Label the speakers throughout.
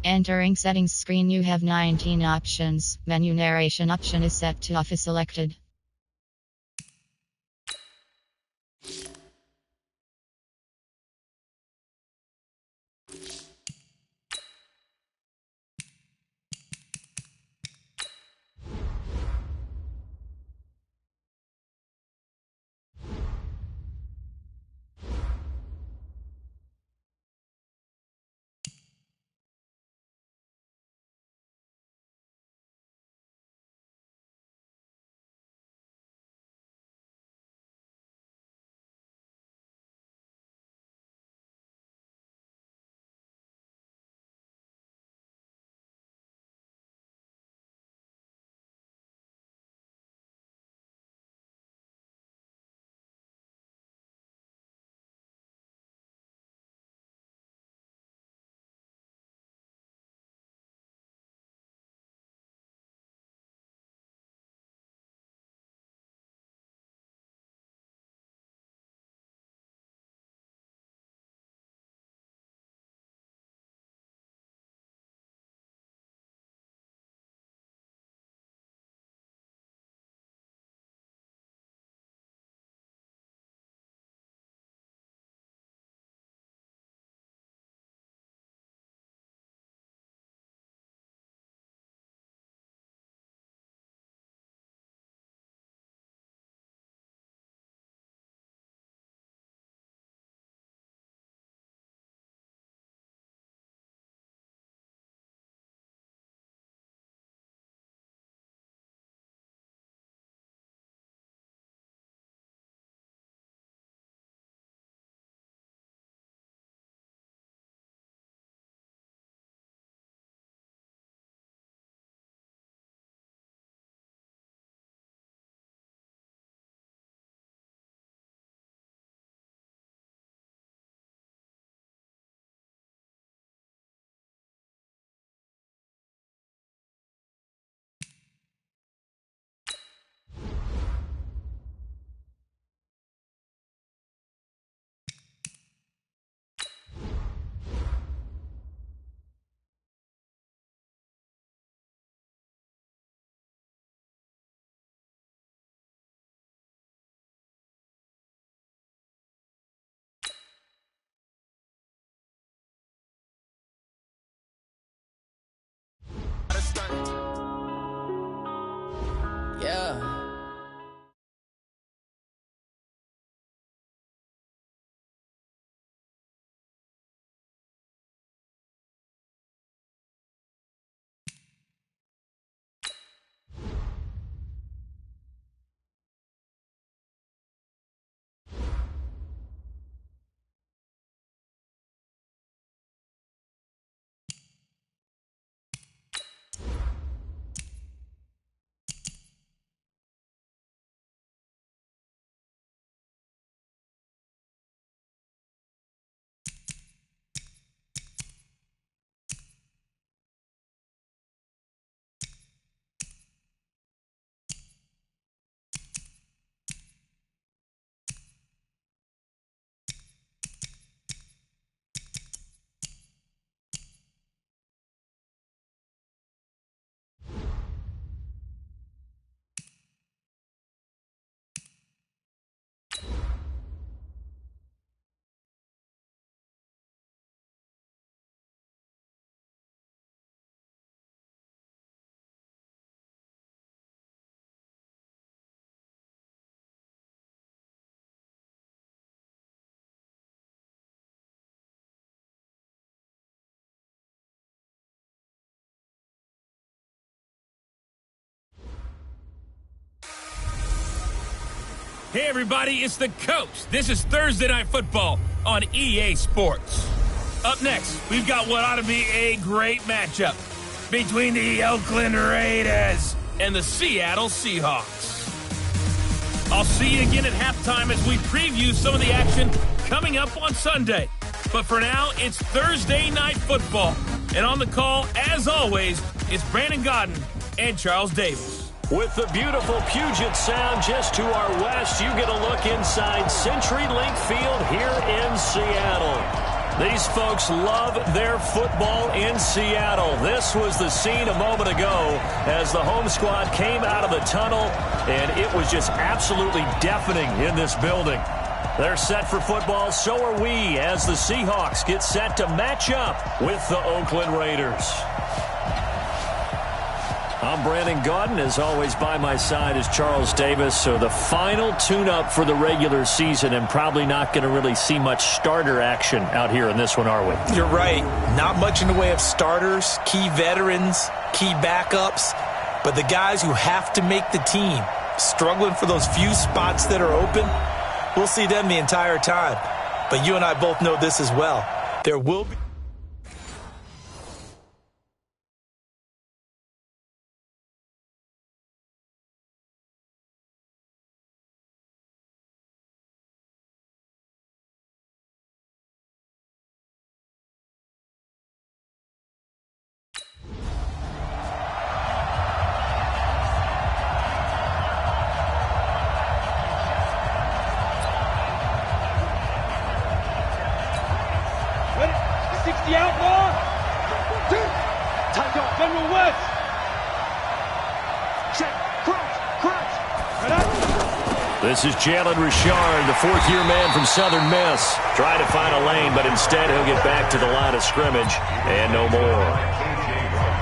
Speaker 1: Entering settings screen, you have 19 options. Menu narration option is set to off is selected.
Speaker 2: Yeah.
Speaker 3: Hey everybody, it's the Coach. This is Thursday Night Football on EA Sports. Up next, we've got what ought to be a great matchup between the Oakland Raiders and the Seattle Seahawks. I'll see you again at halftime as we preview some of the action coming up on Sunday. But for now, it's Thursday Night Football. And on the call, as always, is Brandon Godden and Charles Davis.
Speaker 4: With the beautiful Puget Sound just to our west, you get a look inside CenturyLink Field here in Seattle. These folks love their football in Seattle. This was the scene a moment ago as the home squad came out of the tunnel, and it was just absolutely deafening in this building. They're set for football, so are we, as the Seahawks get set to match up with the Oakland Raiders. I'm Brandon Gaudin. As always, by my side is Charles Davis. So the final tune-up for the regular season, and probably not going to really see much starter action out here in this one, are we?
Speaker 2: You're right. Not much in the way of starters, key veterans, key backups. But the guys who have to make the team, struggling for those few spots that are open, we'll see them the entire time. But you and I both know this as well. There will be...
Speaker 5: The outlaw. Tight off, General West. Check, cross.
Speaker 4: This is Jalen Richard, the fourth-year man from Southern Miss. Trying to find a lane, but instead he'll get back to the line of scrimmage, and no more.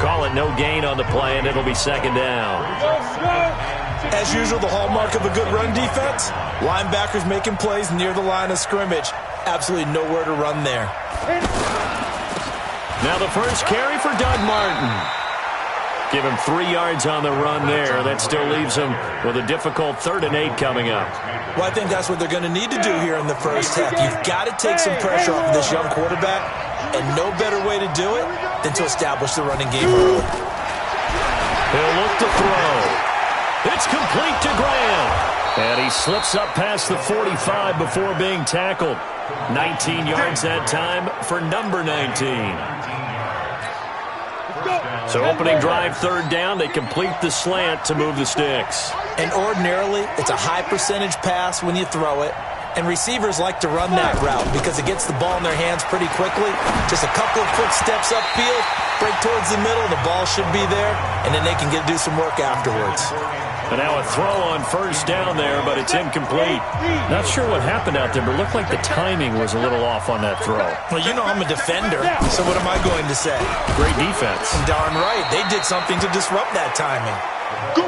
Speaker 4: Call it no gain on the play, and it'll be second down.
Speaker 2: As usual, the hallmark of a good run defense, linebackers making plays near the line of scrimmage. Absolutely nowhere to run there.
Speaker 4: Now the first carry for Doug Martin. Give him 3 yards on the run there. That still leaves him with a difficult 3rd and 8 coming up.
Speaker 2: Well, I think that's what they're going to need to do here in the first half. You've got to take some pressure off of this young quarterback, and no better way to do it than to establish the running game early.
Speaker 4: He'll look to throw. It's complete to Graham. And he slips up past the 45 before being tackled. 19 yards that time for number 19. So opening drive, 3rd down, they complete the slant to move the sticks.
Speaker 2: And ordinarily, it's a high percentage pass when you throw it. And receivers like to run that route because it gets the ball in their hands pretty quickly. Just a couple of quick steps upfield, break towards the middle, the ball should be there, and then they can do some work afterwards.
Speaker 4: And now a throw on 1st down there, but it's incomplete. Not sure what happened out there, but it looked like the timing was a little off on that throw.
Speaker 2: Well, you know I'm a defender, so what am I going to say?
Speaker 4: Great defense.
Speaker 2: And darn right, they did something to disrupt that timing.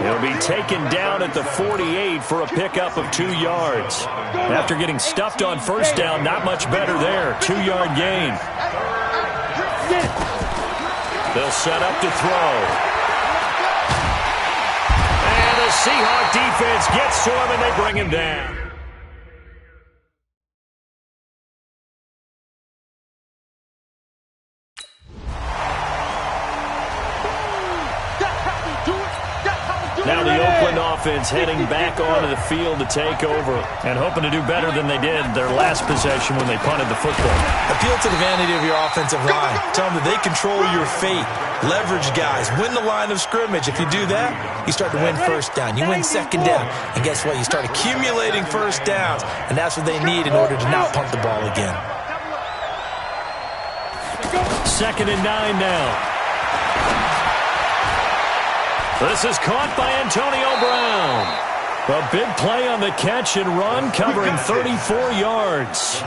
Speaker 4: He'll be taken down at the 48 for a pickup of 2 yards. After getting stuffed on 1st down, not much better there. 2-yard gain. They'll set up to throw. And the Seahawk defense gets to him, and they bring him down. Now the Oakland offense heading back onto the field to take over and hoping to do better than they did their last possession when they punted the football.
Speaker 2: Appeal to the vanity of your offensive line. Tell them that they control your fate. Leverage guys. Win the line of scrimmage. If you do that, you start to win 1st down. You win 2nd down. And guess what? You start accumulating 1st downs. And that's what they need in order to not punt the ball again.
Speaker 4: 2nd and 9 now. This is caught by Antonio Brown. A big play on the catch and run, covering 34 yards.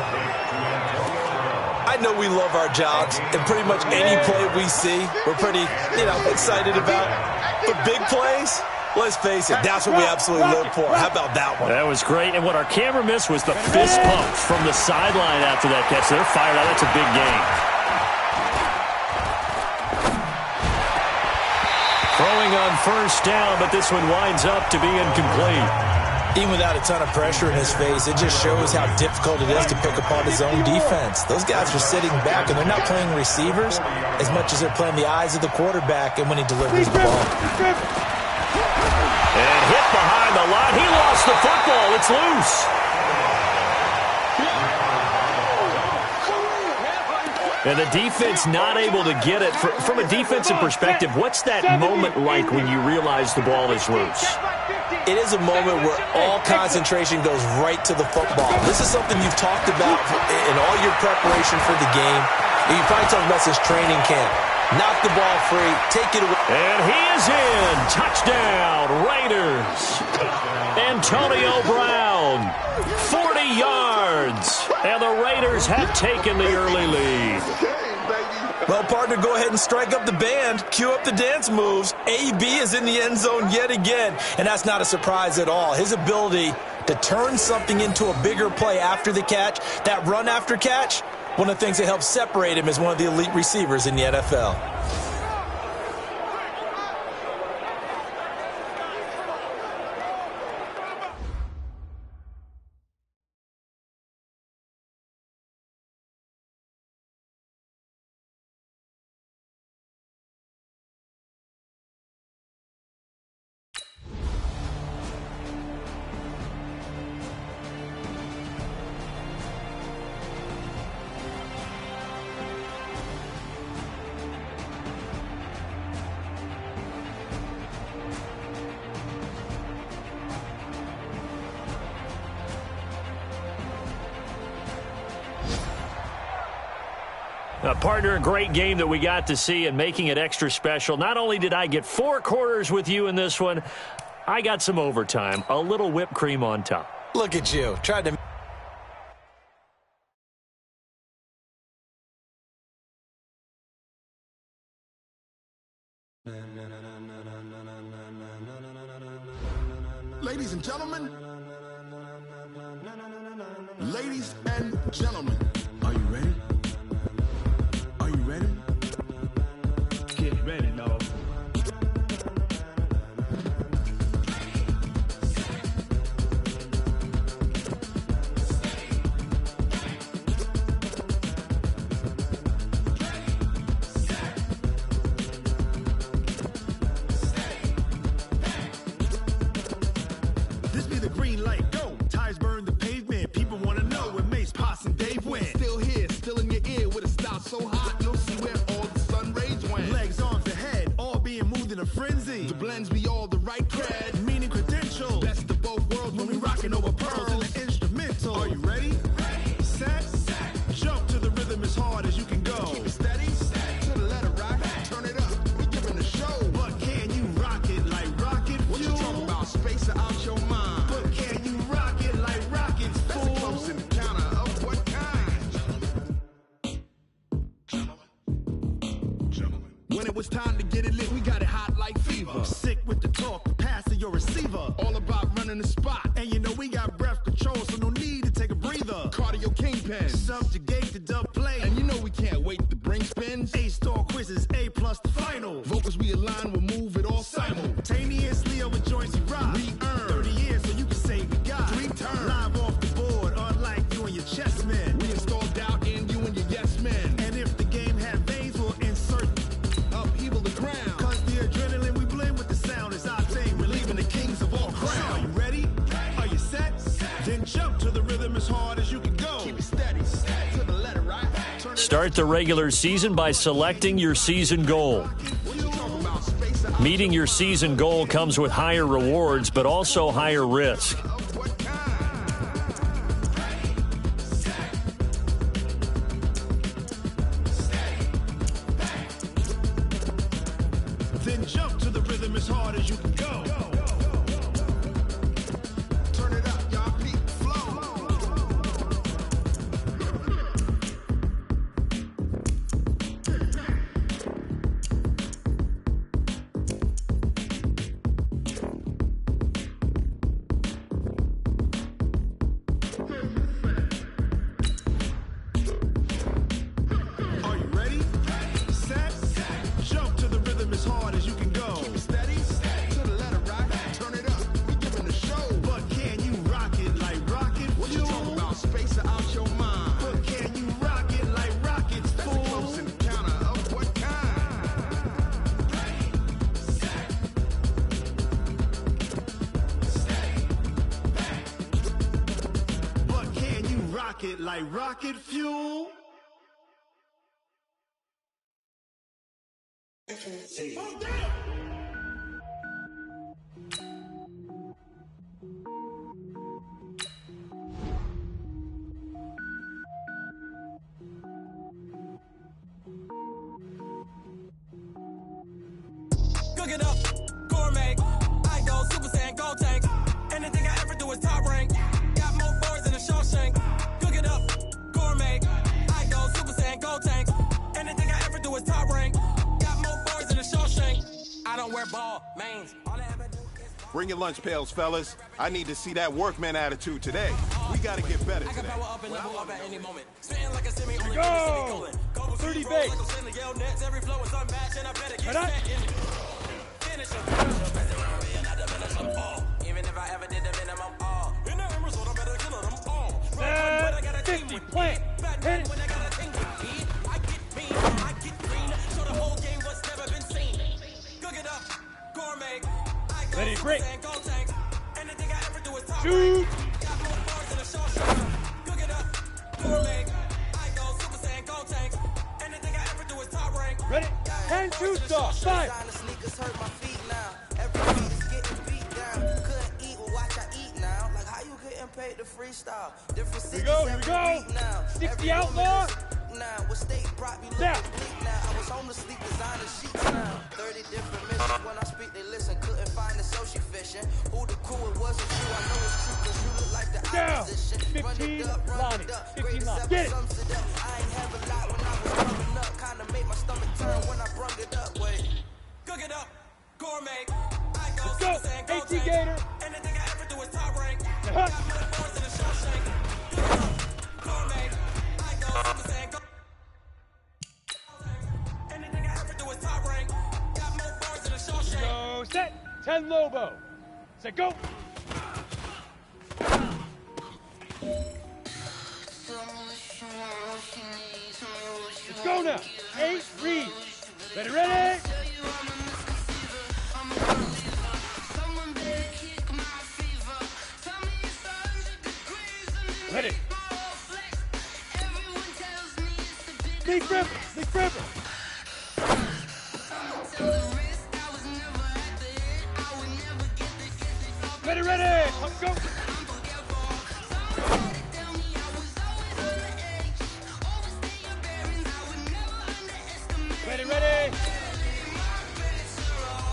Speaker 2: I know we love our jobs, and pretty much any play we see, we're pretty, excited about. But big plays, let's face it, that's what we absolutely live for. How about that one?
Speaker 4: That was great, and what our camera missed was the fist pump from the sideline after that catch. They're fired out. That's a big game. Throwing on 1st down, but this one winds up to be incomplete.
Speaker 2: Even without a ton of pressure in his face, it just shows how difficult it is to pick apart his own defense. Those guys are sitting back, and they're not playing receivers as much as they're playing the eyes of the quarterback and when he delivers the ball.
Speaker 4: And hit behind the line. He lost the football. It's loose. And the defense not able to get it. From a defensive perspective, what's that moment like when you realize the ball is loose?
Speaker 2: It is a moment where all concentration goes right to the football. This is something you've talked about in all your preparation for the game. You probably talked about since training camp. Knock the ball free. Take it away.
Speaker 4: And he is in. Touchdown, Raiders. Antonio Brown, 40 yards. And the Raiders have taken the early lead.
Speaker 2: Well, partner, go ahead and strike up the band. Cue up the dance moves. AB is in the end zone yet again. And that's not a surprise at all. His ability to turn something into a bigger play after the catch, that run after catch, one of the things that helps separate him as one of the elite receivers in the NFL.
Speaker 4: Partner, a great game that we got to see and making it extra special. Not only did I get 4 quarters with you in this one, I got some overtime, a little whipped cream on top.
Speaker 2: Look at you. Tried to...
Speaker 6: Ladies and gentlemen, are you ready? Are you ready?
Speaker 5: Get ready, dog.
Speaker 6: This be the green light, go. Tires burn the pavement. People want to know where Mace, Potts, and Dave went. Still here, still in your ear with a stop so hot, you'll see where all the sun rays went. Legs, arms, and head, all being moved in a frenzy. The blends be all the right cred, meaning credentials. Best of both worlds when we rockin' over pearls in the instrumental. Are you ready? Set. Jump to the rhythm as hard as you can go. Keep it steady, to the letter rock. Turn it up, we giving a show. But can you rock it like rocket fuel? What you talking about? Space it out your mind. But can you rock it like rockets, fool? That's a close encounter of what kind? Gentlemen. When it was time to get it lit, we got it hot like fever. Sick with the talk, passing your receiver. All about running the spot. And you know we got breath control, so no need to take a breather. Cardio kingpin, subjugate the dub play. And you know we can't wait to bring spins. A-star quizzes, A+ the final. Vocals we align, we'll move it all simultaneously over joints we rock. We earn 30 years, so you can say we got 3 turns. Live off the board, unlike you and your chess men. We install doubt in you and your yes men. And if the game had veins, we'll insert upheaval the ground. Cause the adrenaline we blend with the sound is our thing. We're leaving the kings of all crowns. Are you ready? Are you set? Then jump to the rhythm as hard as you can go. Keep it steady, to the letter, right?
Speaker 4: Start the regular season by selecting your season goal. Meeting your season goal comes with higher rewards, but also higher risk.
Speaker 6: Then jump to the rhythm as hard as you can go. Turn it up, y'all. Peak flow. Are you ready? Set. Jump to the rhythm as hard as you can go. Keep it steady, to the letter rock. Turn it up, we giving a show. But can you rock it like rocket fuel? What you talking about? Space it out your mind. But can you rock it like rockets, fool? That's a close encounter of what kind? But can you rock it like rocket fuel?
Speaker 7: it up, gourmet. I go Super Saiyan, gold tank. Anything I ever do is top rank. Got more boards than a Shawshank. Cook it up, gourmet. I go Super Saiyan, gold tank. Anything I ever do is top rank. Got more boards than a Shawshank. I don't wear ball, mains. All I ever do is
Speaker 6: Bring your lunch pails, fellas. I need to see that workman attitude today. We gotta get better
Speaker 7: I can
Speaker 6: today.
Speaker 7: power up and level up at any moment. Spitting like a semi, only
Speaker 3: Go! 30 base.
Speaker 7: Every flow is unmatched, and I better get
Speaker 3: Right.
Speaker 7: set in it. Finish him. Even if I ever did the minimum, in the embers, I better kill them all.
Speaker 3: Set,
Speaker 7: But I got a
Speaker 3: 50,
Speaker 7: team with
Speaker 3: plant,
Speaker 7: Batman
Speaker 3: hit it.
Speaker 7: when I got a team with me. I get mean, I get green. Show the whole game what's never been seen. Cook it up, gourmet. I go
Speaker 3: Ready,
Speaker 7: Super
Speaker 3: break.
Speaker 7: Saiyan, gold tank. Anything I ever do is top
Speaker 3: Shoot.
Speaker 7: rank. Got more bars than a Shawshank. Cook it up, gourmet. I go Super Saiyan, gold tank. Anything I ever do is top rank.
Speaker 3: Ready? 10, 2, stop. 5.
Speaker 8: Designer sneakers hurt my feet now. Every beat is getting beat down. Couldn't eat, well watch I eat now. Like how you getting paid to freestyle? Different cities
Speaker 3: Here we
Speaker 8: every
Speaker 3: go.
Speaker 8: week now.
Speaker 3: 60
Speaker 8: Every
Speaker 3: outlaw.
Speaker 8: woman is now. What state brought me
Speaker 3: Down.
Speaker 8: looking bleak now? I was home to sleep, designer sheets now. 30 different missions. When I speak, they listen. Couldn't find it, so she fishing. Who the cool it wasn't true. I know it's true, cause you look like the
Speaker 3: Down.
Speaker 8: opposition. Run
Speaker 3: 15
Speaker 8: it up, run
Speaker 3: Lonnie.
Speaker 8: it up.
Speaker 3: 15
Speaker 8: Greatest
Speaker 3: Lonnie.
Speaker 8: ever
Speaker 3: Get it.
Speaker 8: sums it up. I ain't have a lot when I was coming up. Kinda made my stomach turn when I brung it up. Wait.
Speaker 7: Cook it up, gourmet. I go
Speaker 3: Let's go.
Speaker 7: Super Saiyan, gold
Speaker 3: AT
Speaker 7: tank.
Speaker 3: Gator.
Speaker 7: Anything I ever do is top rank.
Speaker 3: Huh.
Speaker 7: Got more bars than a Shawshank. Cook it up, gourmet. I go Super Saiyan, gold tank. Anything I ever do is top rank. Got more bars than a Shawshank.
Speaker 3: Go set. 10 Lobo. Set, go. Let's go now. 8, read. Ready, ready. Ready. Big river. Big river. Ready, ready. Let's go. Ready, ready.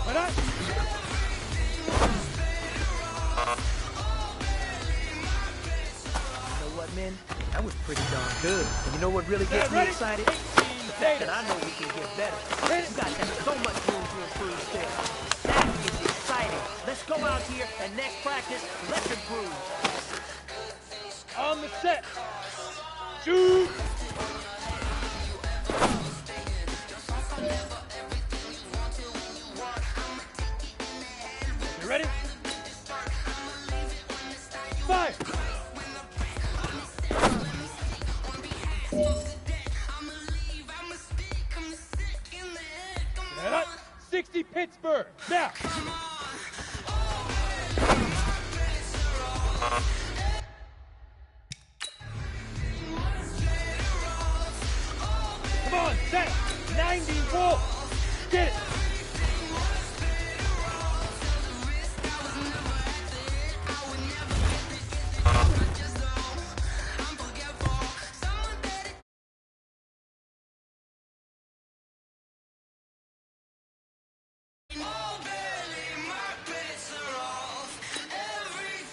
Speaker 3: Ready.
Speaker 9: You know what, man? That was pretty darn good. And you know what really gets me
Speaker 3: Ready?
Speaker 9: excited?
Speaker 3: 18
Speaker 9: The fact that I know we can get better. You guys have so much room to improve still. That is exciting. Let's go out here and next practice, let's improve.
Speaker 3: On the set. Shoot. You ready? 5. Get up. 60 Pittsburgh. Now. Come on, set. 90 Wolf. Get it.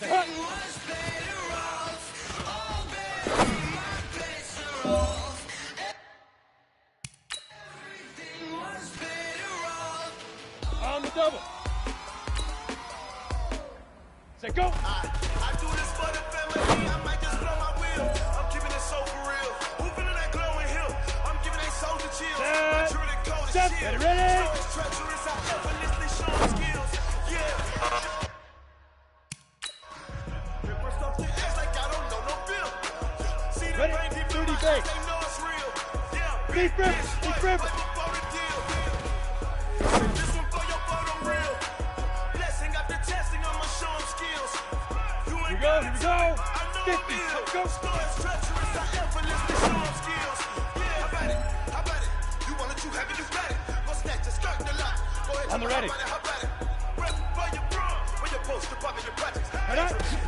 Speaker 3: Set. On the double. Set, go.
Speaker 6: I do this for the family. I might just blow my wheel. I'm keeping it so for real. Who feeling that glowing hill? I'm giving they soldier chills.
Speaker 3: Set.
Speaker 6: Truly cold as
Speaker 3: Set.
Speaker 6: shit.
Speaker 3: Ready?
Speaker 6: So it's treacherous. I effortlessly show skills. Yeah. Ripper stuff the ass like I don't know no bill. See the
Speaker 3: Ready?
Speaker 6: brain deep in
Speaker 3: 30
Speaker 6: my
Speaker 3: base.
Speaker 6: eyes, they know it's real. Yeah.
Speaker 3: Big river. Big river.
Speaker 6: Right before the deal. Say this one for your photo reel. Blessing after testing, I'ma show 'em skills. You
Speaker 3: Here
Speaker 6: ain't
Speaker 3: we go.
Speaker 6: got
Speaker 3: Here
Speaker 6: it,
Speaker 3: we go.
Speaker 6: I know
Speaker 3: 50.
Speaker 6: I'm ill.
Speaker 3: Let's go.
Speaker 6: Stories treacherous, I effortlessly show 'em skills. Yeah, how about it? How about it? You want it, you have it, you got it. Go snatch a skirt, the lot. Go ahead,
Speaker 3: On the ready.
Speaker 6: How about it? Rep for your bra. Where your poster, popping your projects.
Speaker 3: Ready?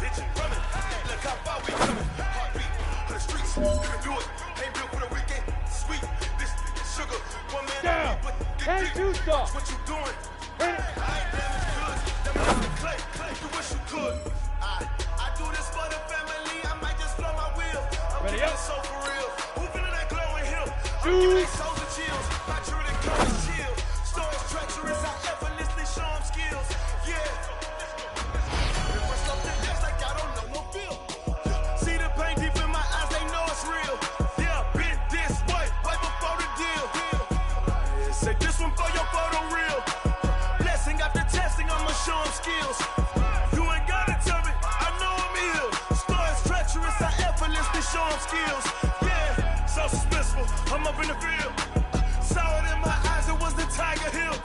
Speaker 6: Itching, running. Look how far we coming. Heartbeat on the streets. You can do it. Ain't built for the weekend. Sweet. This is sugar. One man.
Speaker 3: Down.
Speaker 6: But
Speaker 3: 10 2 stop.
Speaker 6: what you doing?
Speaker 3: Ready?
Speaker 6: 2. My Jordan code is chill. Stories treacherous, I effortlessly show them skills. Yeah. First up the edge like I don't know no feel. See the pain deep in my eyes, they know it's real. Yeah, been this way, right before the deal. Say this one for your photo reel. Blessing after testing, I'ma show them skills. You ain't gotta tell me, I know I'm ill. Stories treacherous, I effortlessly show them skills. Yeah, so suspenseful, I'm up in the field. Saw it in my eyes, it was the Tiger Hill.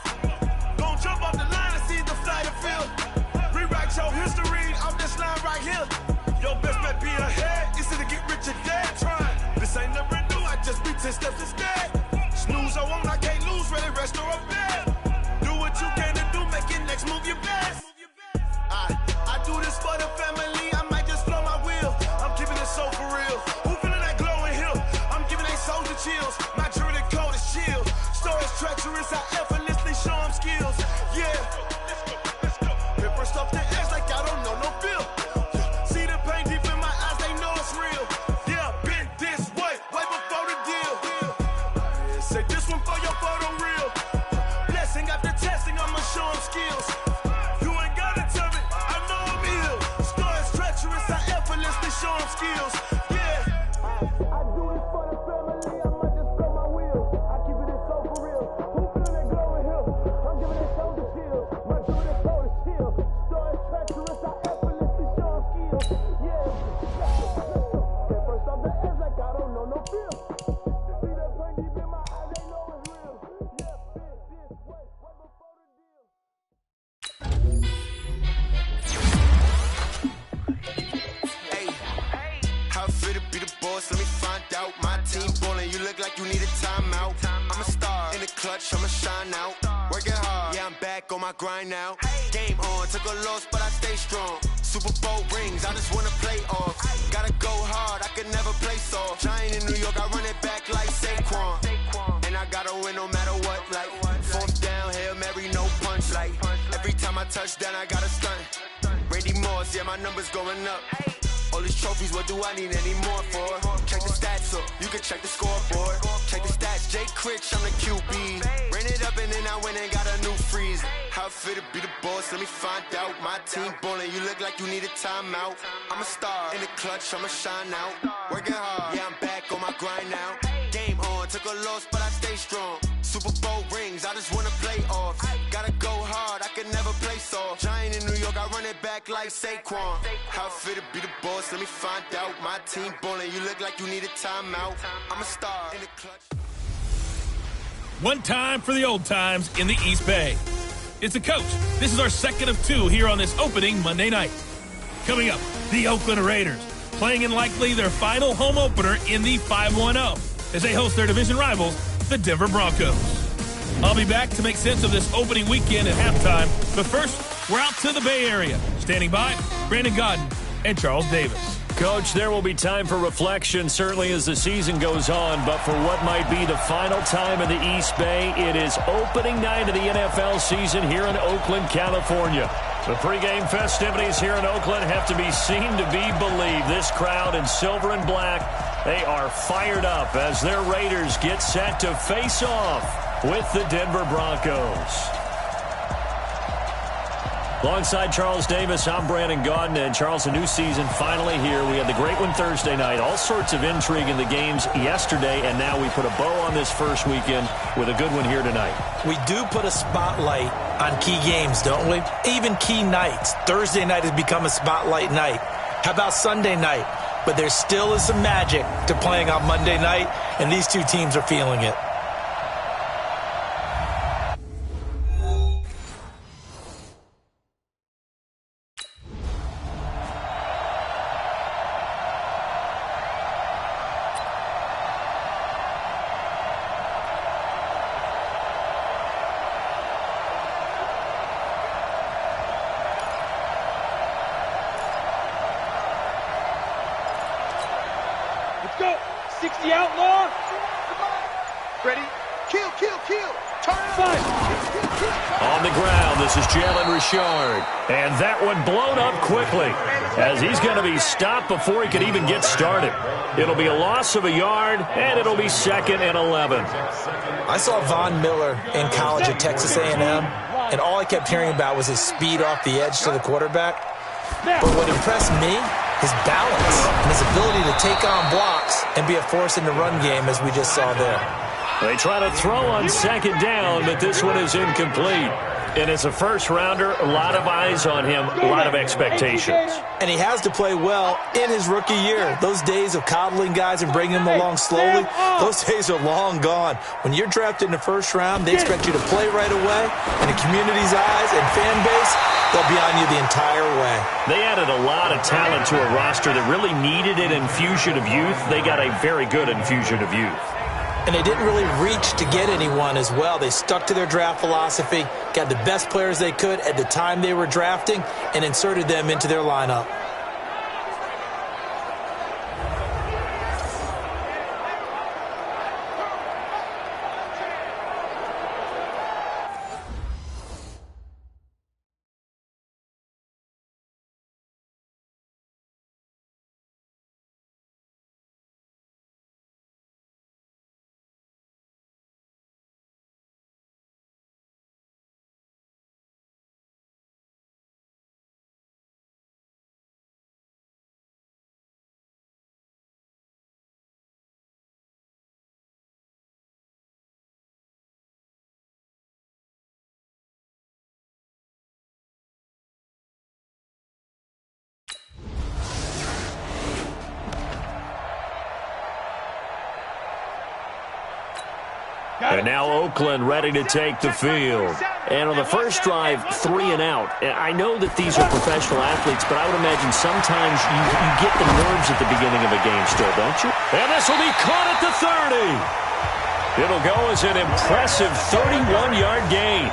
Speaker 6: Don't jump off the line and see the flight of field. Rewrite your history off this line right here. Your best bet be ahead, instead of get rich or dead. Try, this ain't never new, I just be 10 steps instead. Snooze I won't, I can't lose, ready, rest or a bed. Do what you can to do, make it next move your best. I do this for the family, I might just flow my wheel. I'm keeping it so for real. Who feeling that glowing hill? I'm giving they souls the chills. My Jordan code is chill. Stories treacherous, I effortlessly show them skills. Yeah. Hit first off the edge like I don't know no feel. See the pain deep in my eyes, they know it's real. Yeah, been this way, way before the deal. Say this one for your photo reel. Blessing after testing, I'ma show them skills. You ain't gotta tell me, I know I'm ill. Stories treacherous, I effortlessly show them skills. Yeah. I do this for the family, I might just blow my wheel. I keep it so for real. Who feeling that glowing hill? I'm giving it shoulder chills. My Jordan code is chill. Stories treacherous, I effortlessly show them skills. Yeah. Get first off the edge like I don't know no feel. See that pain deep in my eyes, they know it's real. Yeah, been this way, way before the deal. Hey, how it feel to be the boss? Let me find out. My team ballin', you look like you need a timeout. I'm a star in the clutch, I'ma shine out. Working hard, yeah, I'm back on my grind now. Game on, took a loss, but I stay strong. Super Bowl rings, I just wanna play off. Gotta go hard, I can never play soft. Giant in New York, I run it back like Saquon. And I gotta win no matter what, like fourth down, Hail Mary, no punch. Like every time I touch down, I gotta stunt. Randy Moss, yeah, my numbers going up. All these trophies, what do I need any more for? Check the stats up, you can check the scoreboard. Check the stats, Jay Critch, I'm the QB. Ran it up and then I went and got a new freeze. How it feel to be the boss, let me find out. My team ballin', you look like you need a timeout. I'm a star in the clutch, I'ma shine out. Working hard, yeah, I'm back on my grind now. Game on, took a loss, but I stay strong. Super Bowl rings, I just wanna play off. Gotta go hard, I can never play soft. Giant in New York, I run it back like Saquon. How it feel to be the boss, let me find out. My team ballin', you look like you need a timeout. I'm a star in the clutch.
Speaker 3: One time for the old times in the East Bay. It's a coach. This is our second of two here on this opening Monday night. Coming up, the Oakland Raiders, playing in likely their final home opener in the 5-1-0 as they host their division rivals, the Denver Broncos. I'll be back to make sense of this opening weekend at halftime, but first, we're out to the Bay Area. Standing by, Brandon Godden and Charles Davis.
Speaker 4: Coach, there will be time for reflection, certainly as the season goes on, but for what might be the final time in the East Bay, it is opening night of the NFL season here in Oakland, California. The pregame festivities here in Oakland have to be seen to be believed. This crowd in silver and black, they are fired up as their Raiders get set to face off with the Denver Broncos. Alongside Charles Davis, I'm Brandon Gaudin. And Charles, a new season finally here. We had the great one Thursday night. All sorts of intrigue in the games yesterday, and now we put a bow on this first weekend with a good one here tonight.
Speaker 2: We do put a spotlight on key games, don't we? Even key nights. Thursday night has become a spotlight night. How about Sunday night? But there still is some magic to playing on Monday night, and these two teams are feeling it.
Speaker 5: Go! 60 outlaw! Ready? Kill! Turn it! 5!
Speaker 4: On the ground, this is Jalen Richard. And that one blown up quickly as he's going to be stopped before he could even get started. It'll be a loss of a yard, and it'll be 2nd and 11.
Speaker 2: I saw Von Miller in college at Texas A&M, and all I kept hearing about was his speed off the edge to the quarterback. But what impressed me, his balance and his ability to take on blocks and be a force in the run game, as we just saw there.
Speaker 4: They try to throw on 2nd down, but this one is incomplete. And it's a first-rounder, a lot of eyes on him, a lot of expectations.
Speaker 2: And he has to play well in his rookie year. Those days of coddling guys and bringing them along slowly, those days are long gone. When you're drafted in the first round, they expect you to play right away. And the community's eyes and fan base, they'll be on you the entire way.
Speaker 4: They added a lot of talent to a roster that really needed an infusion of youth. They got a very good infusion of youth.
Speaker 2: And they didn't really reach to get anyone as well. They stuck to their draft philosophy, got the best players they could at the time they were drafting, and inserted them into their lineup.
Speaker 4: And now Oakland ready to take the field. And on the first drive, 3 and out. And I know that these are professional athletes, but I would imagine sometimes you get the nerves at the beginning of a game still, don't you? And this will be caught at the 30. It'll go as an impressive 31-yard gain.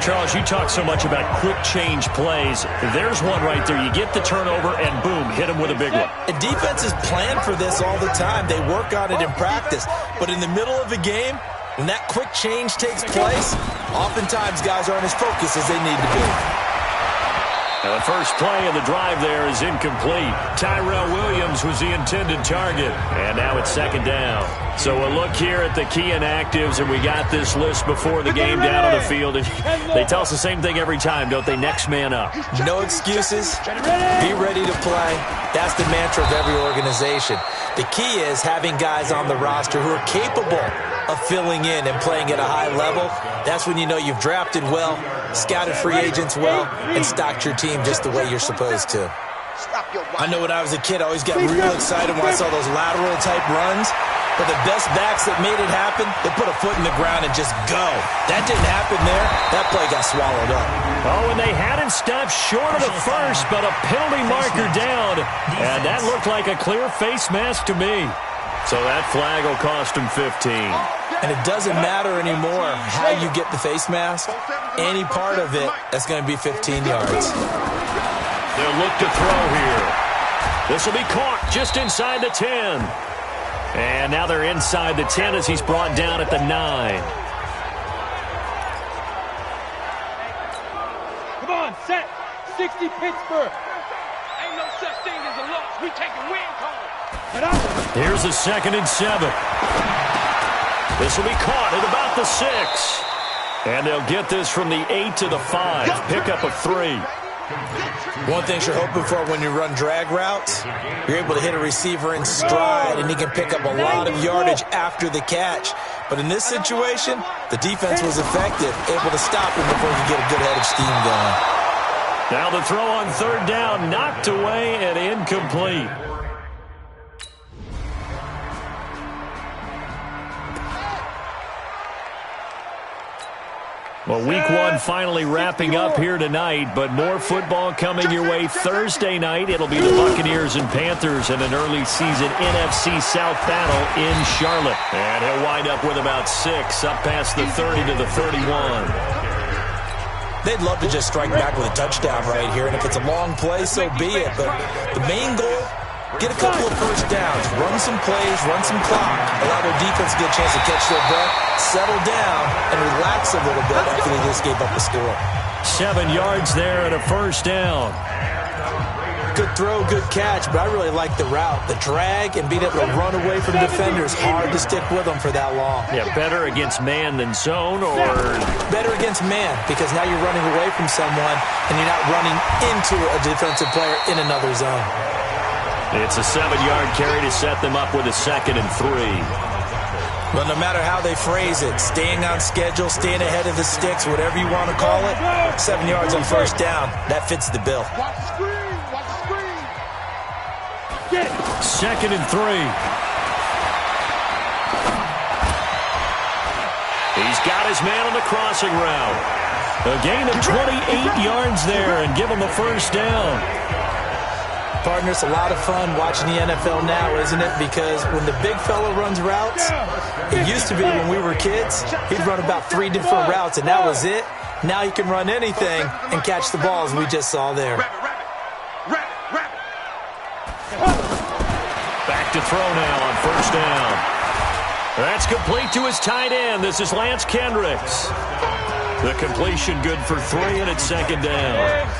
Speaker 4: Charles, you talk so much about quick change plays. There's one right there. You get the turnover, and boom, hit him with a big one.
Speaker 2: And defenses plan for this all the time. They work on it in practice. But in the middle of the game, when that quick change takes place, oftentimes guys aren't as focused as they need to be.
Speaker 4: Now the first play of the drive there is incomplete. Tyrell Williams was the intended target. And now it's 2nd down. So we'll look here at the key inactives, and we got this list before the game down on the field. And they tell us the same thing every time, don't they? Next man up.
Speaker 2: No excuses. Be ready to play. That's the mantra of every organization. The key is having guys on the roster who are capable of filling in and playing at a high level. That's when you know you've drafted well, scouted free agents well, and stocked your team just the way you're supposed to. I know when I was a kid, I always got real excited when I saw those lateral-type runs. But the best backs that made it happen, they put a foot in the ground and just go. That didn't happen there. That play got swallowed up.
Speaker 4: Oh, and they had him stopped short of the first, but a penalty marker down. And that looked like a clear face mask to me. So that flag will cost him 15.
Speaker 2: And it doesn't matter anymore how you get the face mask. Any part of it, that's going to be 15 yards.
Speaker 4: They'll look to throw here. This will be caught just inside the 10. And now they're inside the 10 as he's brought down at the 9.
Speaker 10: Come on, set. 60 Pittsburgh. Ain't no such thing as a loss. We taking win calls.
Speaker 4: Here's a 2nd and 7. This will be caught at about the 6. And they'll get this from the 8 to the 5. Pick up a 3.
Speaker 2: One thing you're hoping for when you run drag routes, you're able to hit a receiver in stride, and he can pick up a lot of yardage after the catch. But in this situation, the defense was effective, able to stop him before he could get a good head of steam going.
Speaker 4: Now the throw on 3rd down, knocked away and incomplete. Well, week 1 finally wrapping up here tonight, but more football coming your way Thursday night. It'll be the Buccaneers and Panthers in an early season NFC South battle in Charlotte. And he'll wind up with about 6, up past the 30 to the 31.
Speaker 2: They'd love to just strike back with a touchdown right here, and if it's a long play, so be it. But the main goal Get a couple of first downs, run some plays, run some clock, allow their defense to get a chance to catch their breath, settle down, and relax a little bit after they just gave up a score.
Speaker 4: 7 yards there and a first down.
Speaker 2: Good throw, good catch, but I really like the route. The drag and being able to run away from defenders, hard to stick with them for that long.
Speaker 4: Yeah, better against man than zone, or?
Speaker 2: Better against man, because now you're running away from someone and you're not running into a defensive player in another zone.
Speaker 4: It's a 7-yard carry to set them up with a 2nd and 3.
Speaker 2: Well, no matter how they phrase it, staying on schedule, staying ahead of the sticks, whatever you want to call it, 7 yards on first down, that fits the bill.
Speaker 4: 2nd and 3. He's got his man on the crossing route. A gain of 28 yards there and give him a first down.
Speaker 2: Partner, it's a lot of fun watching the NFL now, isn't it? Because when the big fella runs routes, it used to be when we were kids, he'd run about 3 different routes, and that was it. Now he can run anything and catch the balls we just saw there.
Speaker 4: Back to throw now on first down. That's complete to his tight end. This is Lance Kendricks. The completion good for 3, and it's 2nd down.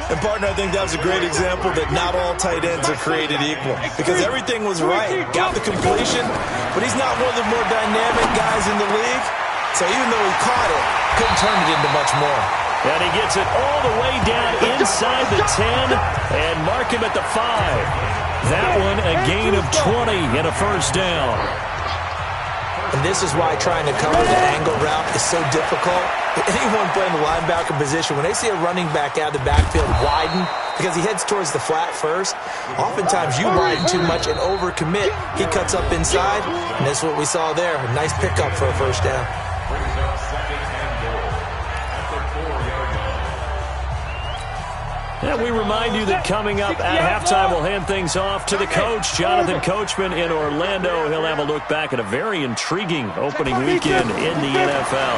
Speaker 2: And, partner, I think that was a great example that not all tight ends are created equal. Because everything was right. Got the completion, but he's not one of the more dynamic guys in the league. So even though he caught it, couldn't turn it into much more.
Speaker 4: And he gets it all the way down inside the 10 and mark him at the 5. That one a gain of 20 and a first down.
Speaker 2: And this is why trying to cover the angle route is so difficult. Anyone playing the linebacker position, when they see a running back out of the backfield widen because he heads towards the flat first, oftentimes you widen too much and overcommit. He cuts up inside, and that's what we saw there. A nice pickup for a first down.
Speaker 4: And we remind you that coming up at halftime, we'll hand things off to the coach, Jonathan Coachman in Orlando. He'll have a look back at a very intriguing opening weekend in the NFL.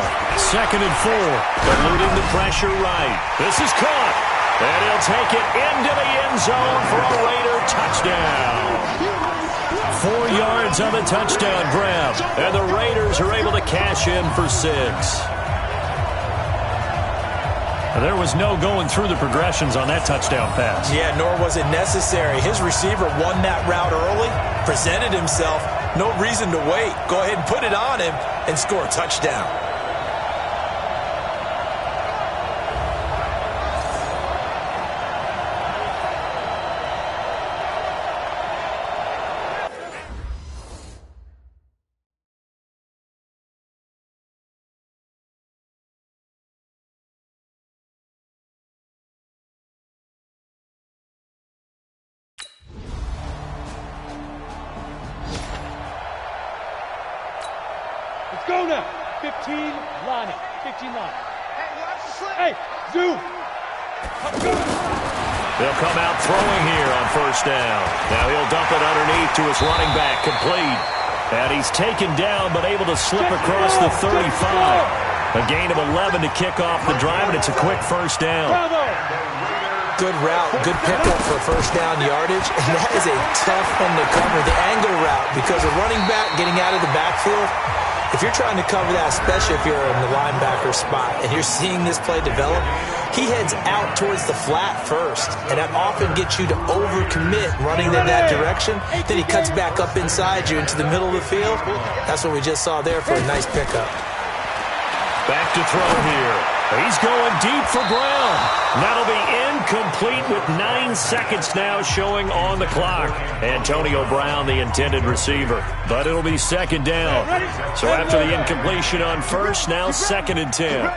Speaker 4: 2nd and 4, eluding the pressure right. This is caught, and he'll take it into the end zone for a Raider touchdown. 4 yards on the touchdown grab, and the Raiders are able to cash in for 6. There was no going through the progressions on that touchdown pass.
Speaker 2: Yeah, nor was it necessary. His receiver won that route early, presented himself. No reason to wait. Go ahead and put it on him and score a touchdown.
Speaker 10: Go now. 15 line it. 15 line. Hey, Zoo.
Speaker 4: They'll come out throwing here on first down. Now he'll dump it underneath to his running back, complete. And he's taken down but able to slip across the 35. A gain of 11 to kick off the drive, and it's a quick first down.
Speaker 2: Good route, good pickup for first down yardage, and that is a tough one to cover, the angle route, because a running back getting out of the backfield, if you're trying to cover that, especially if you're in the linebacker spot and you're seeing this play develop, he heads out towards the flat first, and that often gets you to overcommit running in that direction. Then he cuts back up inside you into the middle of the field. That's what we just saw there for a nice pickup.
Speaker 4: Back to throw here. He's going deep for Brown. That'll be incomplete with 9 seconds now showing on the clock. Antonio Brown, the intended receiver. But it'll be 2nd down. So after the incompletion on first, now 2nd and 10.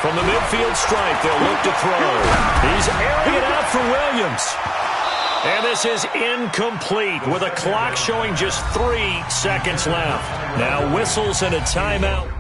Speaker 4: From the midfield stripe, they'll look to throw. He's airing it out for Williams. And this is incomplete with a clock showing just 3 seconds left. Now whistles and a timeout.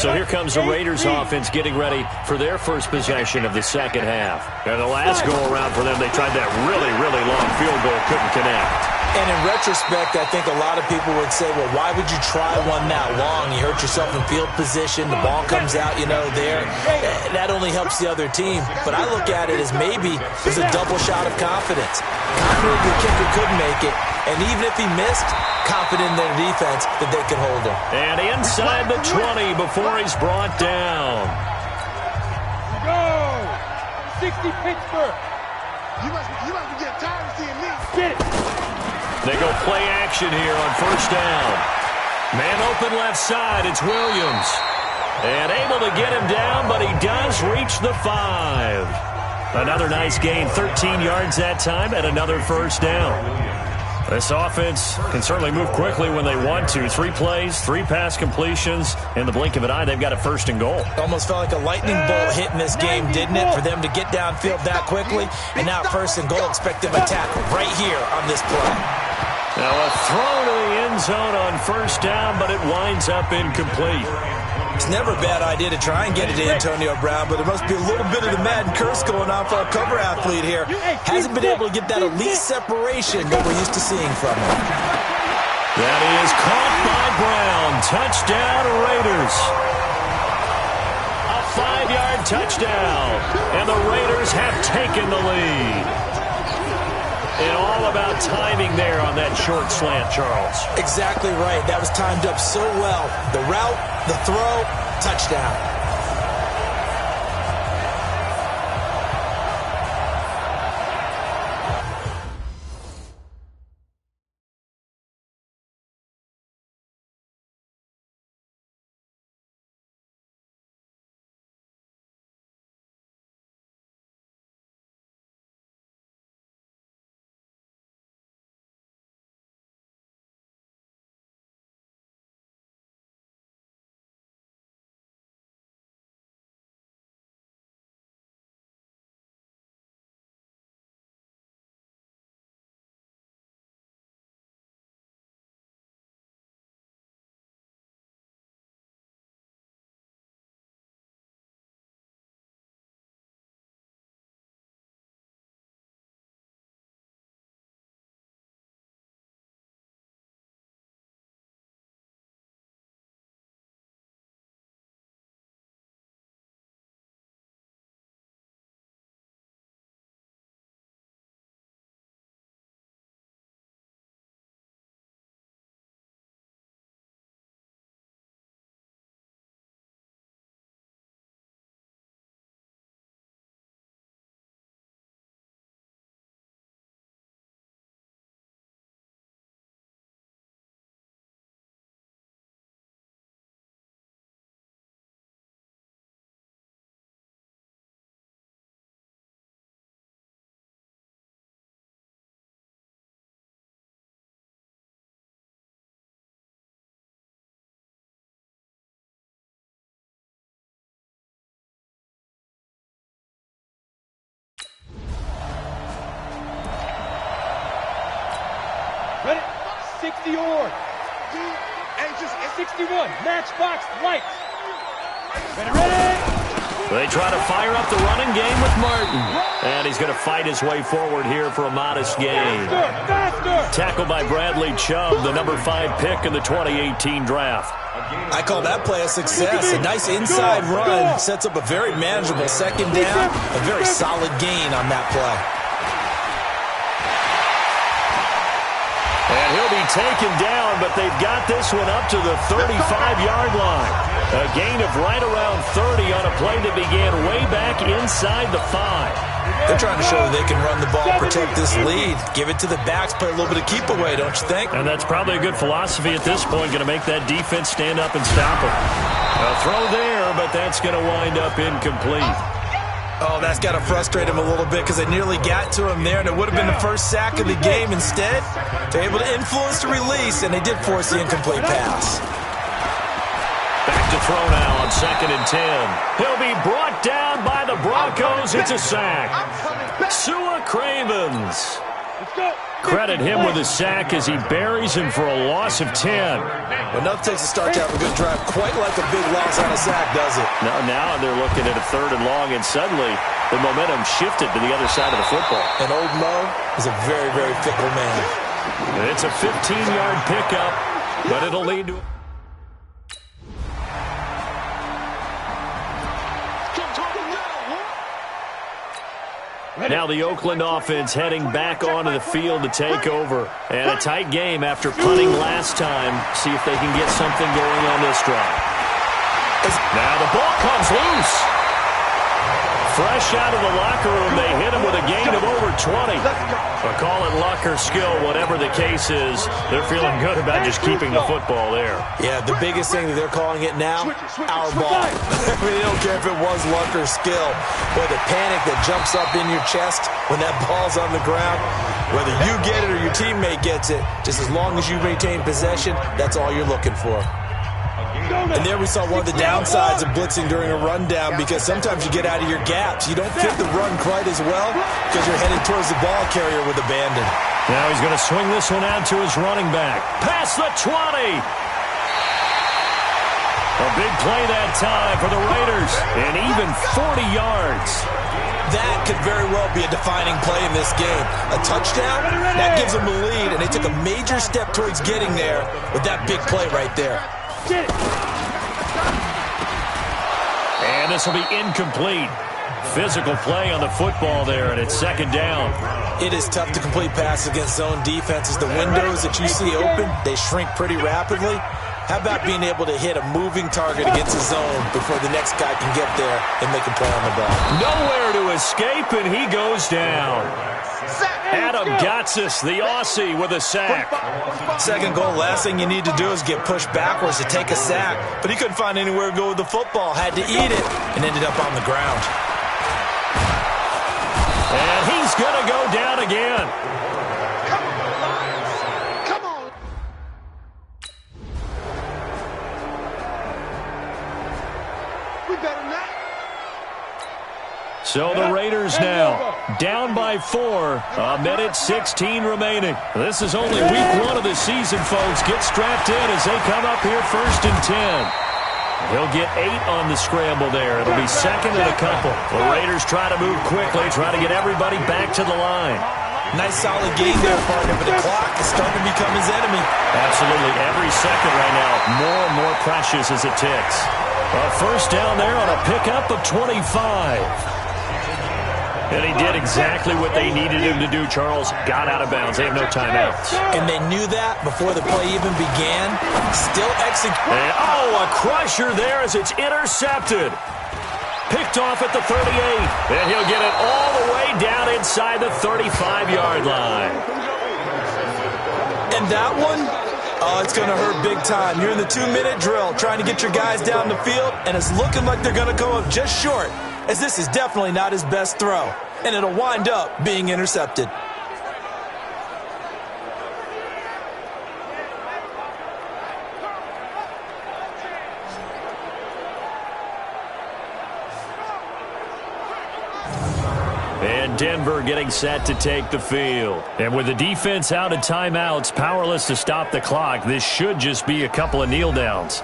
Speaker 4: So here comes the Raiders offense getting ready for their first possession of the second half. And the last go-around for them, they tried that really, really long field goal, couldn't connect.
Speaker 2: And in retrospect, I think a lot of people would say, well, why would you try one that long? You hurt yourself in field position. The ball comes out, there. That only helps the other team. But I look at it as maybe there's a double shot of confidence. Confident the kicker could make it. And even if he missed, confident in their defense that they could hold him.
Speaker 4: And inside the 20 before he's brought down.
Speaker 10: Go! 60 Pittsburgh.
Speaker 6: You must be getting tired of seeing me.
Speaker 10: Get it.
Speaker 4: They go play action here on first down. Man open left side, it's Williams. And able to get him down, but he does reach the 5. Another nice gain, 13 yards that time, and another first down. This offense can certainly move quickly when they want to. 3 plays, 3 pass completions. In the blink of an eye, they've got a first and goal.
Speaker 2: Almost felt like a lightning bolt hit in this game, didn't it? For them to get downfield that quickly. And now first and goal, expect them to tackle right here on this play.
Speaker 4: Now a throw to the end zone on first down, but it winds up incomplete.
Speaker 2: It's never a bad idea to try and get it to Antonio Brown, but there must be a little bit of the Madden curse going on for our cover athlete here. Hasn't been able to get that elite separation that we're used to seeing from him.
Speaker 4: That is caught by Brown. Touchdown, Raiders. A 5-yard touchdown, and the Raiders have taken the lead. And all about timing there on that short slant, Charles.
Speaker 2: Exactly right. That was timed up so well. The route, the throw, touchdown.
Speaker 10: Ready? 60 or. 61. Matchbox lights. Ready?
Speaker 4: They try to fire up the running game with Martin. And he's going to fight his way forward here for a modest gain.
Speaker 10: Faster.
Speaker 4: Tackled by Bradley Chubb, the number 5 pick in the 2018 draft.
Speaker 2: I call that play a success. A nice inside run sets up a very manageable second down. A very solid gain on that play.
Speaker 4: And he'll be taken down, but they've got this one up to the 35-yard line. A gain of right around 30 on a play that began way back inside the 5.
Speaker 2: They're trying to show that they can run the ball, protect this lead. Give it to the backs, play a little bit of keep away, don't you think?
Speaker 4: And that's probably a good philosophy at this point, going to make that defense stand up and stop them. A throw there, but that's going to wind up incomplete.
Speaker 2: Oh, that's got to frustrate him a little bit because they nearly got to him there, and it would have been the first sack of the game. Instead, they're able to influence the release, and they did force the incomplete pass.
Speaker 4: Back to throw now on 2nd and 10. He'll be brought down by the Broncos. It's a sack. Sua Cravens. Credit him with a sack as he buries him for a loss of 10.
Speaker 2: Well, nothing takes a start to have a good drive quite like a big loss on a sack, does it?
Speaker 4: Now they're looking at a 3rd and long, and suddenly the momentum shifted to the other side of the football.
Speaker 2: And old Mo is a very, very fickle man.
Speaker 4: It's a 15-yard pickup, but it'll lead to... Now the Oakland offense heading back onto the field to take over. And a tight game after punting last time. See if they can get something going on this drive. Now the ball comes loose. Fresh out of the locker room, they hit him with a gain of over 20. But call it luck or skill, whatever the case is, they're feeling good about just keeping the football there.
Speaker 2: Yeah, the biggest thing that they're calling it now, our ball. I mean, they don't care if it was luck or skill. But the panic that jumps up in your chest when that ball's on the ground, whether you get it or your teammate gets it, just as long as you maintain possession, that's all you're looking for. And there we saw one of the downsides of blitzing during a rundown, because sometimes you get out of your gaps. You don't fit the run quite as well because you're headed towards the ball carrier with abandon.
Speaker 4: Now he's going to swing this one out to his running back. Past the 20. A big play that time for the Raiders, and even 40 yards.
Speaker 2: That could very well be a defining play in this game. A touchdown, that gives them a lead, and they took a major step towards getting there with that big play right there.
Speaker 4: And this will be incomplete. Physical play on the football there, and it's 2nd down.
Speaker 2: It is tough to complete passes against zone defenses. The windows that you see open, they shrink pretty rapidly. How about being able to hit a moving target against a zone before the next guy can get there and make a play on the ball?
Speaker 4: Nowhere to escape, and he goes down. Adam Gotsis, the Aussie, with a sack.
Speaker 2: 2nd goal, last thing you need to do is get pushed backwards to take a sack. But he couldn't find anywhere to go with the football, had to eat it, and ended up on the ground.
Speaker 4: And he's going to go down again. So the Raiders now down by 4, a minute 16 remaining. This is only week 1 of the season, folks. Get strapped in as they come up here 1st and 10. He'll get 8 on the scramble there. It'll be 2nd and a couple. The Raiders try to move quickly, try to get everybody back to the line.
Speaker 2: Nice solid game there, partner, but the clock is starting to become his enemy.
Speaker 4: Absolutely. Every second right now, more and more precious as it ticks. A 1st down there on a pickup of 25. And he did exactly what they needed him to do, Charles. Got out of bounds. They have no timeouts.
Speaker 2: And they knew that before the play even began. Still executing.
Speaker 4: Oh, a crusher there as it's intercepted. Picked off at the 38. And he'll get it all the way down inside the 35-yard line.
Speaker 2: And that one, oh, it's going to hurt big time. You're in the 2-minute drill trying to get your guys down the field, and it's looking like they're going to come up just short, as this is definitely not his best throw, and it'll wind up being intercepted.
Speaker 4: And Denver getting set to take the field. And with the defense out of timeouts, powerless to stop the clock, this should just be a couple of kneel downs.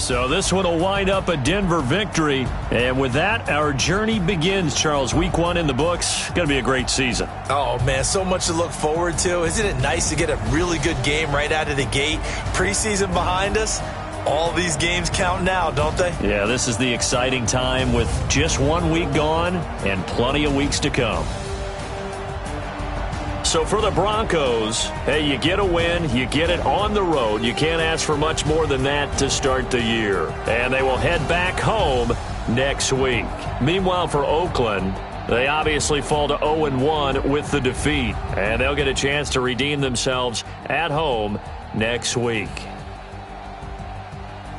Speaker 4: So this one will wind up a Denver victory. And with that, our journey begins, Charles. Week 1 in the books. Going to be a great season.
Speaker 2: Oh, man, so much to look forward to. Isn't it nice to get a really good game right out of the gate? Preseason behind us. All these games count now, don't they?
Speaker 4: Yeah, this is the exciting time with just 1 week gone and plenty of weeks to come. So for the Broncos, hey, you get a win, you get it on the road. You can't ask for much more than that to start the year. And they will head back home next week. Meanwhile, for Oakland, they obviously fall to 0-1 with the defeat. And they'll get a chance to redeem themselves at home next week.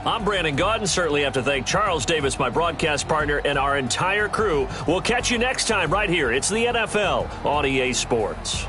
Speaker 4: I'm Brandon Gaudin. Certainly have to thank Charles Davis, my broadcast partner, and our entire crew. We'll catch you next time right here. It's the NFL on EA Sports.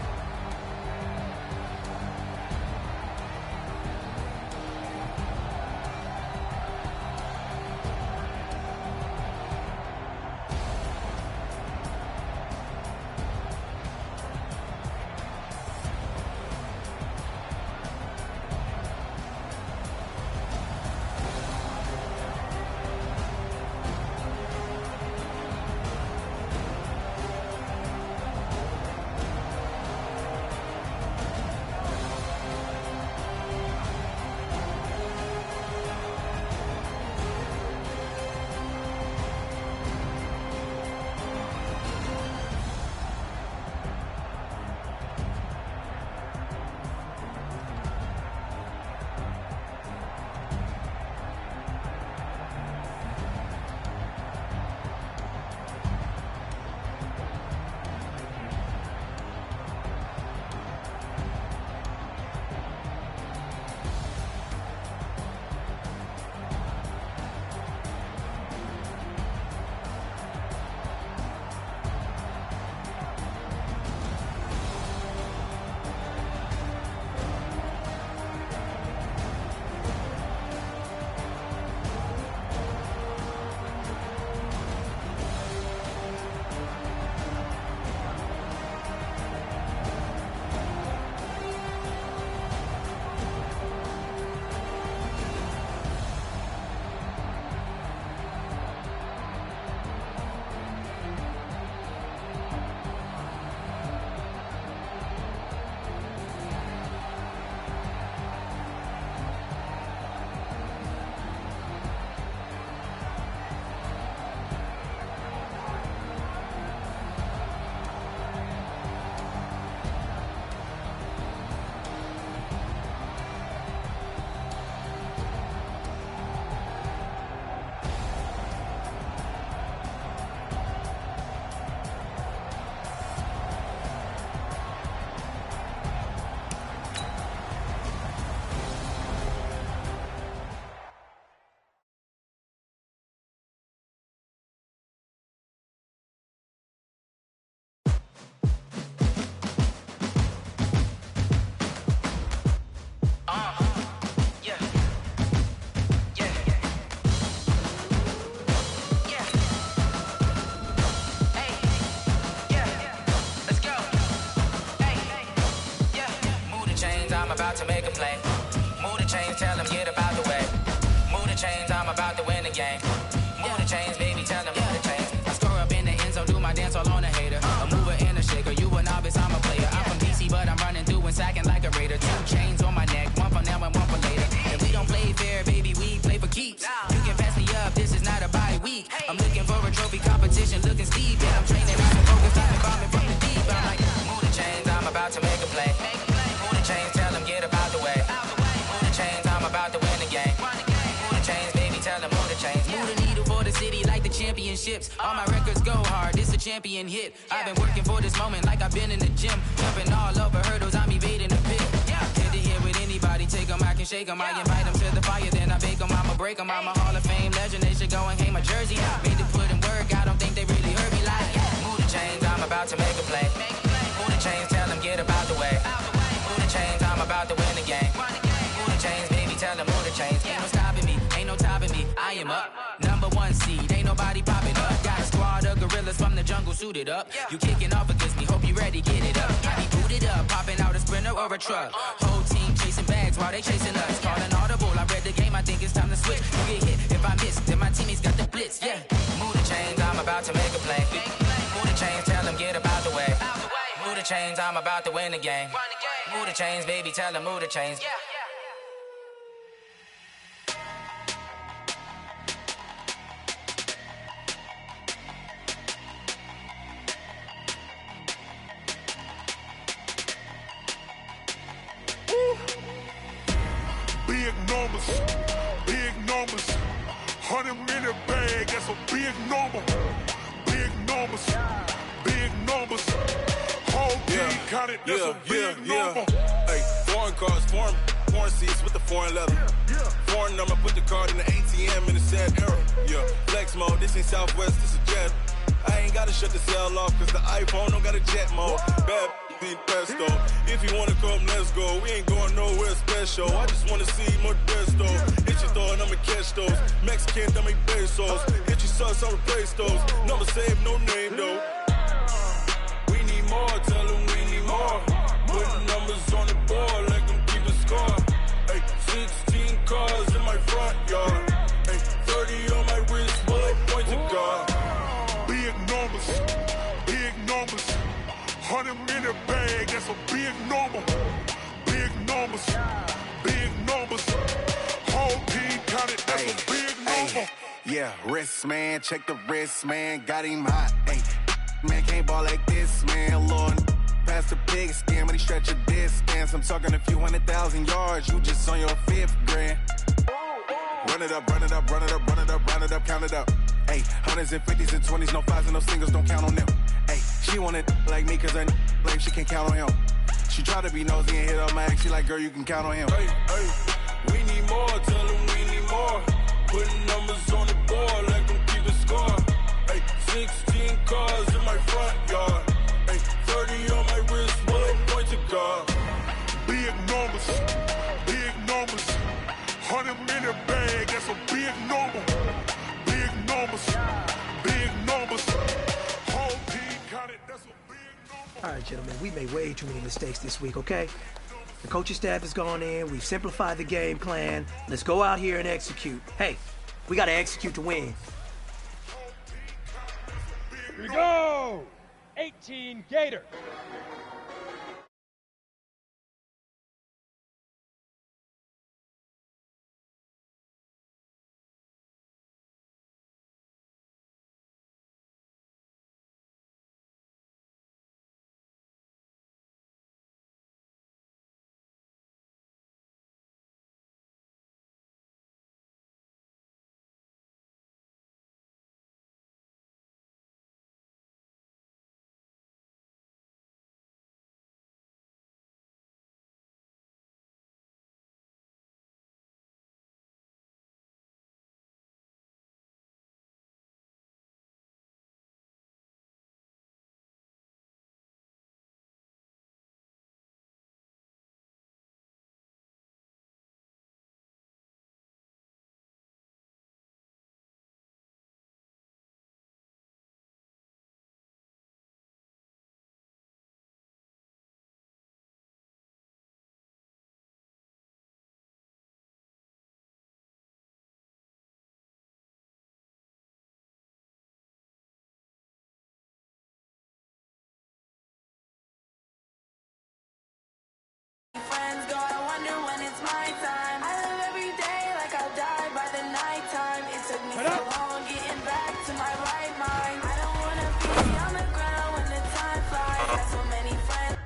Speaker 8: About to make a play. Move the chains, tell them get about the way. Move the chains, I'm about to win the game. Move the chains, baby, tell them move the chains. I score up in the end zone, do my dance all on a hater. A mover and a shaker, you a novice, I'm a player. I'm from DC, but I'm running through and sacking like a raider. 2 chains on my neck, one for now and one for later. And we don't play fair, baby, we play for keeps. You can pass me up, this is not a bye week. I'm looking for a trophy competition, looking steep. And I'm training out and focused, I'm bombing from the deep. I'm like, move the chains, I'm about to make a play. Move the chains, tell them get about the way. Move the chains, I'm about to win the game. Move the chains, baby, tell them move the chains. Move the needle for the city like the championships. All my records go hard, this a champion hit. I've been working for this moment like I've been in the gym. Jumping all over hurdles, I'm evading the pit. Head to head with anybody, take them, I can shake them. I invite them to the fire, then I bake them, I'ma break them. I'm a Hall of Fame legend, they should go and hang my jersey. Made to put in work, I don't think they really heard me like. Move the chains, I'm about to make a play. Move the chains, tell them get about the way. Move the chains, I'm about to win the game. Move the chains, baby, tell them move the chains. Ain't no stopping me, ain't no topping me. I am up, #1 seed, ain't nobody popping up. Got a squad of gorillas from the jungle suited up. You kicking off against me, hope you ready, get it up. I be booted up, popping out a sprinter or a truck. Whole team chasing bags while they chasing us. Calling audible, I read the game, I think it's time to switch. switch, you get hit. If I miss, then my teammates got the blitz, yeah. Move the chains, I'm about to make a play. Move the chains, tell them get about the way. Move the chains, I'm about to win the game. Move the chains, baby, tell them move the chains.
Speaker 6: Big numbers, big numbers. 100-minute bag, that's a big number. Big numbers, big numbers. Whole team counted, that's a big number.
Speaker 11: Hey, foreign cars, foreign seats with the foreign leather. Foreign number, put the card in the ATM in the sad era. Yeah, flex mode, this ain't Southwest, this is Jet. I ain't gotta shut the cell off, cause the iPhone don't got a jet mode. Bad need pesto. If you wanna come, let's go. We ain't going nowhere special. I just wanna see more Modesto. Hit your throw and I'ma catch those. Mexican, dummy pesos. Hit your sauce, I'll replace those. Number save, no name though. We need more, tell them we need more. Putting numbers on the board, like them keep a score. Hey, 16 cars in my front yard. Hey, 30 on my wrist, bullet point to God.
Speaker 6: Big numbers, big numbers. 100-minute bag, that's a big number. Big numbers, big numbers. Whole team counted, that's a big number.
Speaker 11: Yeah, wrist man, check the wrist man, got him hot. Hey, man can't ball like this, man. Lord, past the pig skin, but he stretch a distance. I'm talking a few 100,000 yards, you just on your 5th grand. Run it up, run it up, run it up, run it up, run it up, count it up. Hey, 100s and 50s and 20s, no 5s and no singles, don't count on them. Hey, she want it like me, cause her like she can't count on him. She try to be nosy and hit up my ex, she like, girl, you can count on him. Hey, hey, we need more, tell them we need more. Putting numbers on the board, like them keep a score. Hey, 16 cars in my front yard. Hey, 30 on my wrist, bullet point to God.
Speaker 6: Big numbers, big numbers. 100-minute bag, that's a big number. Big numbers, big numbers. Whole team counted, that's a big number.
Speaker 9: All right, gentlemen, we made way too many mistakes this week, okay? The coaching staff has gone in. We've simplified the game plan. Let's go out here and execute. Hey, we got to execute to win.
Speaker 10: Here we go! 18 Gator.
Speaker 12: Friends go, I wonder when it's my time. I live every day like I'll die by the nighttime. It took me so long getting back to my right mind. I don't wanna be on the ground when the time flies. Got so many friends.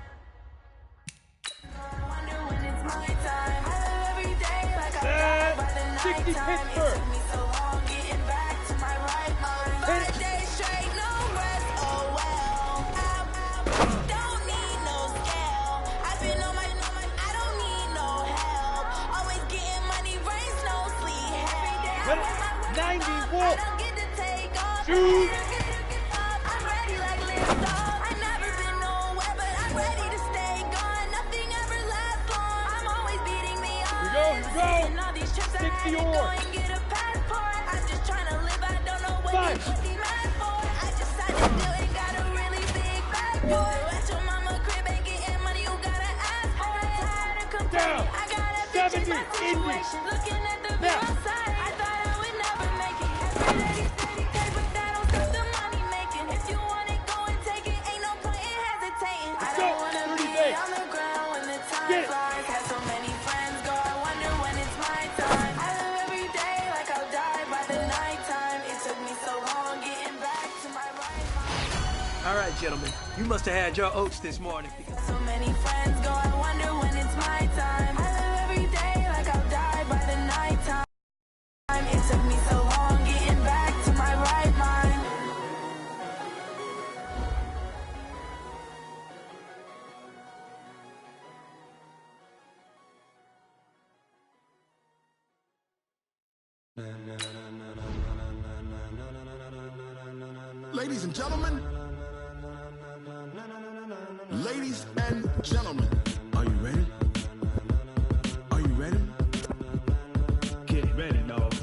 Speaker 12: I wonder when it's my time. I live every day like I'll die by the nighttime. It took me so long getting back to my right mind. 5 days straight, no rest, oh well. I don't need no scale. I've been on my I don't need no help. Always getting money, rains, no sleep. Every day I wear my work
Speaker 10: 90
Speaker 12: off. I
Speaker 10: Wolf.
Speaker 12: don't get to take off.
Speaker 10: Shoot.
Speaker 12: I'm ready like Liftoff. I never been nowhere, but I'm ready to stay gone. Nothing ever lasts long. I'm always beating the odds.
Speaker 10: Here we go.
Speaker 12: And all these trips I
Speaker 10: Stick
Speaker 12: had
Speaker 10: to
Speaker 12: to
Speaker 10: yours.
Speaker 12: go and get a passport. I'm just trying to live. I don't know what
Speaker 10: Five.
Speaker 12: you be mad for. I just signed a deal and got a really big passport. At your mama crib ain't getting money. You gotta ask for it. Tired of complaining.
Speaker 10: Down.
Speaker 12: I got a bitch in
Speaker 10: 70
Speaker 12: my situation. Looking at the view
Speaker 10: Now.
Speaker 12: outside. I thought
Speaker 9: All right, gentlemen. You must have had your oats this morning.
Speaker 12: So many friends go, I wonder when it's my time. I live every day like I'll die by the nighttime. It took me so long getting back to my right mind.
Speaker 6: Ladies and gentlemen. Ladies and gentlemen. Are you ready? Are you ready?
Speaker 5: Get ready, dog.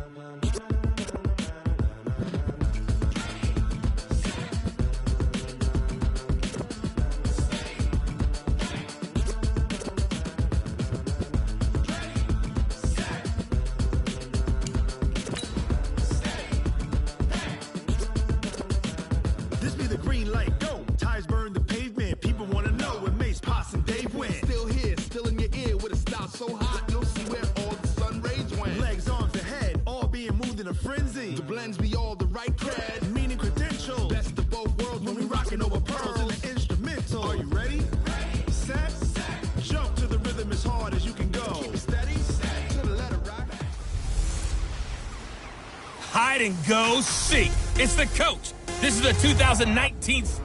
Speaker 6: This be the green light, go. Tires burn the pavement. People want to know where Mace, Pops, and Dave went. Still here, still in your ear with a style so hot, you'll see where all the sun rays went. Legs, arms, and head, all being moved in a frenzy. The blends be all the right cred, meaning credentials. Best of both worlds when we rockin' over pearls in the instrumental. Are you ready? Set, jump to the rhythm as hard as you can go. Keep it steady, to the letter rock.
Speaker 3: Hide and go seek. It's the coach. This is the 2019.
Speaker 10: Here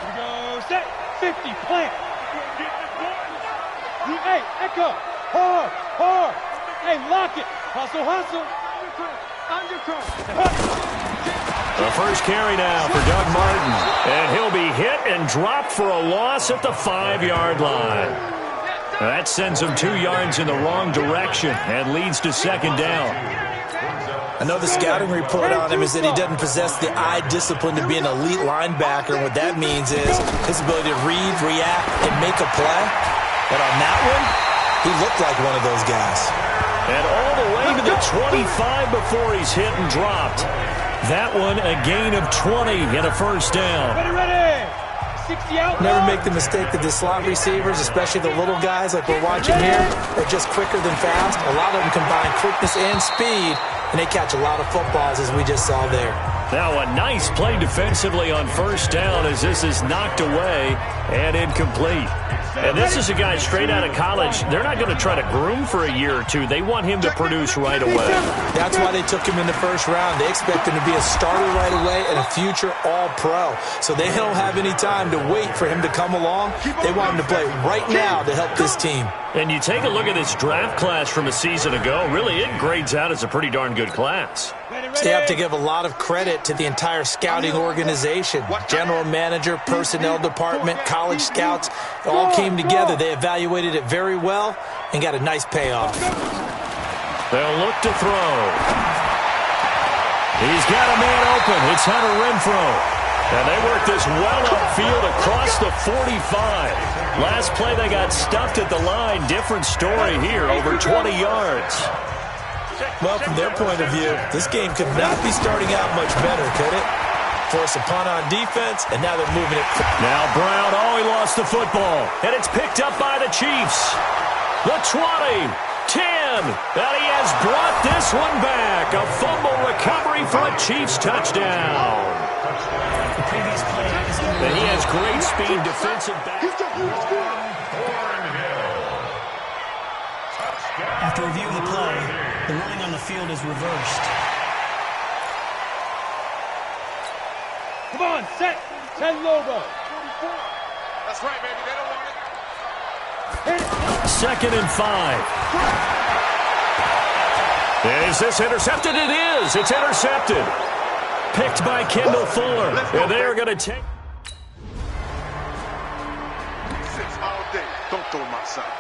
Speaker 10: we go, set, 50, plant. Hey, echo, hard, hard. Hey, lock it. Hustle, hustle.
Speaker 4: The first carry now for Doug Martin. And he'll be hit and dropped for a loss at the 5-yard line. That sends him 2 yards in the wrong direction and leads to second down.
Speaker 2: I know the scouting report on him is that he doesn't possess the eye discipline to be an elite linebacker. And what that means is his ability to read, react, and make a play. But on that one, he looked like one of those guys.
Speaker 4: And all the way to the 25 before he's hit and dropped. That one a gain of 20 and a first down.
Speaker 10: Ready. 60 out.
Speaker 2: Never make the mistake that the slot receivers, especially the little guys like we're watching here, are just quicker than fast. A lot of them combine quickness and speed, and they catch a lot of footballs, as we just saw there.
Speaker 4: Now a nice play defensively on first down as this is knocked away and incomplete. And this is a guy straight out of college. They're not going to try to groom for a year or two. They want him to produce right away.
Speaker 2: That's why they took him in the first round. They expect him to be a starter right away and a future all-pro. So they don't have any time to wait for him to come along. They want him to play right now to help this team.
Speaker 4: And you take a look at this draft class from a season ago. Really, it grades out as a pretty darn good class.
Speaker 2: They have to give a lot of credit to the entire scouting organization. General manager, personnel department, college scouts, it all came together. They evaluated it very well and got a nice payoff.
Speaker 4: They'll look to throw. He's got a man open. It's Hunter Renfrow. And they work this well upfield across the 45. Last play they got stuffed at the line. Different story here, over 20 yards.
Speaker 2: Well, from their point of view, this game could not be starting out much better, could it? Force a punt on defense, and now they're moving it.
Speaker 4: Now Brown, he lost the football. And it's picked up by the Chiefs. The 20, 10, and he has brought this one back. A fumble recovery for a Chiefs touchdown. And he has great speed, defensive back.
Speaker 13: After reviewing the play, the ruling on the field is reversed.
Speaker 10: Come on, set. 10 logo.
Speaker 11: That's right, baby. They don't want it.
Speaker 4: Second and 5. Is this intercepted? It is. It's intercepted. Picked by Kendall Fuller. And they are going to take.
Speaker 11: 6 all day. Don't throw my side.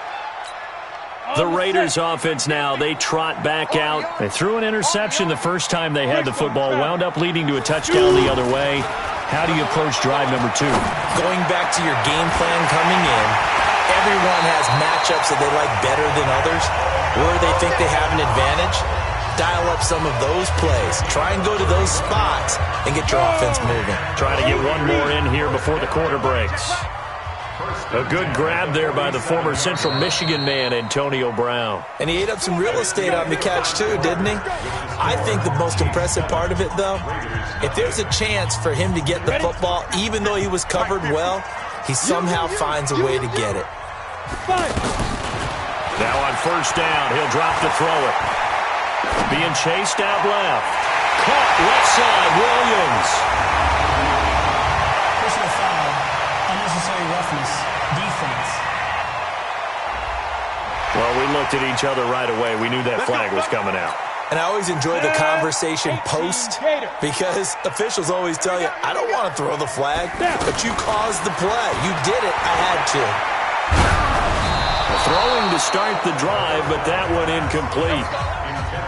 Speaker 4: The Raiders offense now, they trot back out. They threw an interception the first time they had the football, wound up leading to a touchdown the other way. How do you approach drive number 2?
Speaker 2: Going back to your game plan coming in, everyone has matchups that they like better than others. Where they think they have an advantage, dial up some of those plays. Try and go to those spots and get your offense moving.
Speaker 4: Trying to get one more in here before the quarter breaks. A good grab there by the former Central Michigan man, Antonio Brown.
Speaker 2: And he ate up some real estate on the catch too, didn't he? I think the most impressive part of it, though, if there's a chance for him to get the football, even though he was covered well, he somehow finds a way to get it.
Speaker 4: Now on first down, he'll drop to throw it. Being chased out left. Caught left side, Williams.
Speaker 13: Personal foul, unnecessary roughness, defense.
Speaker 4: Well, we looked at each other right away. We knew that flag was coming out.
Speaker 2: And I always enjoy the conversation post because officials always tell you, I don't want to throw the flag, but you caused the play. You did it. I had to.
Speaker 4: Throwing to start the drive, but that one incomplete.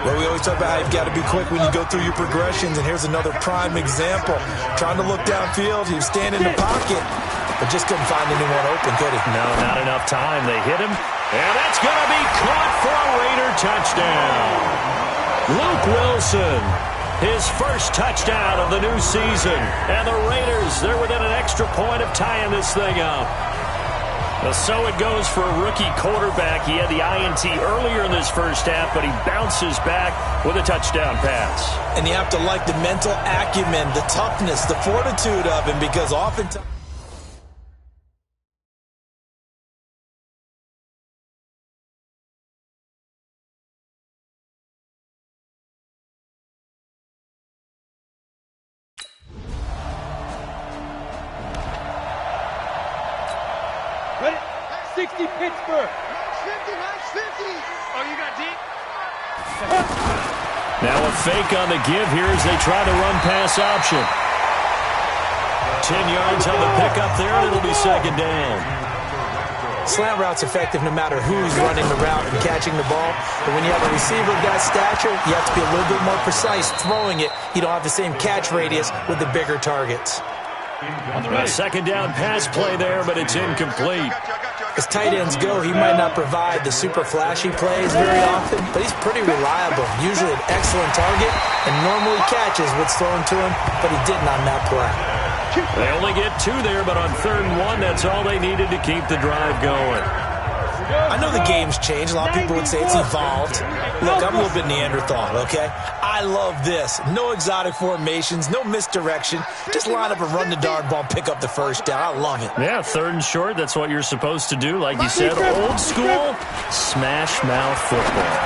Speaker 2: Well, we always talk about how you've got to be quick when you go through your progressions, and here's another prime example. Trying to look downfield, he was standing in the pocket, but just couldn't find anyone open, could he?
Speaker 4: No, not enough time. They hit him, and that's going to be caught for a Raider touchdown. Luke Wilson, his first touchdown of the new season, and the Raiders, they're within an extra point of tying this thing up. So it goes for a rookie quarterback. He had the INT earlier in this first half, but he bounces back with a touchdown pass.
Speaker 2: And you have to like the mental acumen, the toughness, the fortitude of him, because oftentimes...
Speaker 10: Ready? 60 Pittsburgh.
Speaker 7: 50. Oh, you got deep?
Speaker 4: Now a fake on the give here as they try to run pass option. 10 yards on the pickup there, and it'll be second down.
Speaker 2: Slant route's effective no matter who's running the route and catching the ball. But when you have a receiver of that stature, you have to be a little bit more precise throwing it. You don't have the same catch radius with the bigger targets.
Speaker 4: A second down pass play there, but it's incomplete.
Speaker 2: As tight ends go, he might not provide the super flashy plays very often, but he's pretty reliable. Usually an excellent target, and normally catches what's thrown to him, but he didn't on that play.
Speaker 4: They only get 2 there, but on 3rd and 1, that's all they needed to keep the drive going.
Speaker 2: I know the game's changed. A lot of people would say it's evolved. Look, I'm a little bit Neanderthal, okay? I love this. No exotic formations, no misdirection. Just line up and run the darn ball, pick up the first down. I love it.
Speaker 4: Yeah, 3rd and short, that's what you're supposed to do. Like you said, old school, smash mouth football.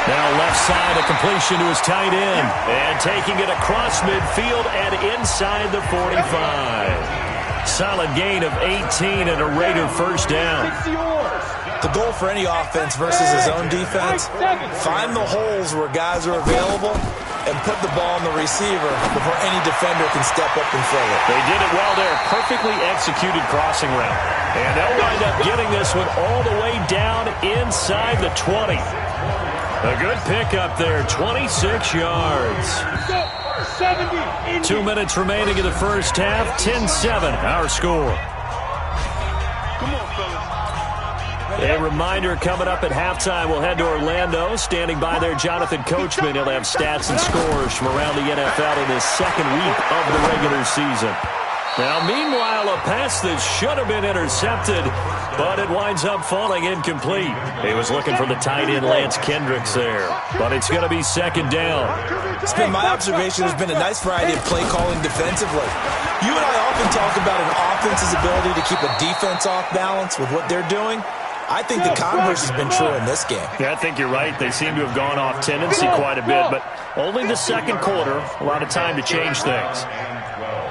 Speaker 4: Now left side, a completion to his tight end. And taking it across midfield and inside the 45. Solid gain of 18 and a Raider first down.
Speaker 2: The goal for any offense versus his own defense, find the holes where guys are available and put the ball on the receiver before any defender can step up and fill it.
Speaker 4: They did it well there. Perfectly executed crossing route. And they'll wind up getting this one all the way down inside the 20. A good pickup there, 26 yards. 2 minutes remaining in the first half, 10-7, our score.
Speaker 7: Come on, fellas.
Speaker 4: A reminder coming up at halftime, we'll head to Orlando. Standing by there, Jonathan Coachman. He'll have stats and scores from around the NFL in his second week of the regular season. Now, meanwhile, a pass that should have been intercepted, but it winds up falling incomplete. He was looking for the tight end, Lance Kendricks, there. But it's going to be second down.
Speaker 2: It's been my observation there's been a nice variety of play calling defensively. You and I often talk about an offense's ability to keep a defense off balance with what they're doing. I think the converse has been true in this game.
Speaker 4: Yeah, I think you're right. They seem to have gone off tendency quite a bit, but only the second quarter, a lot of time to change things.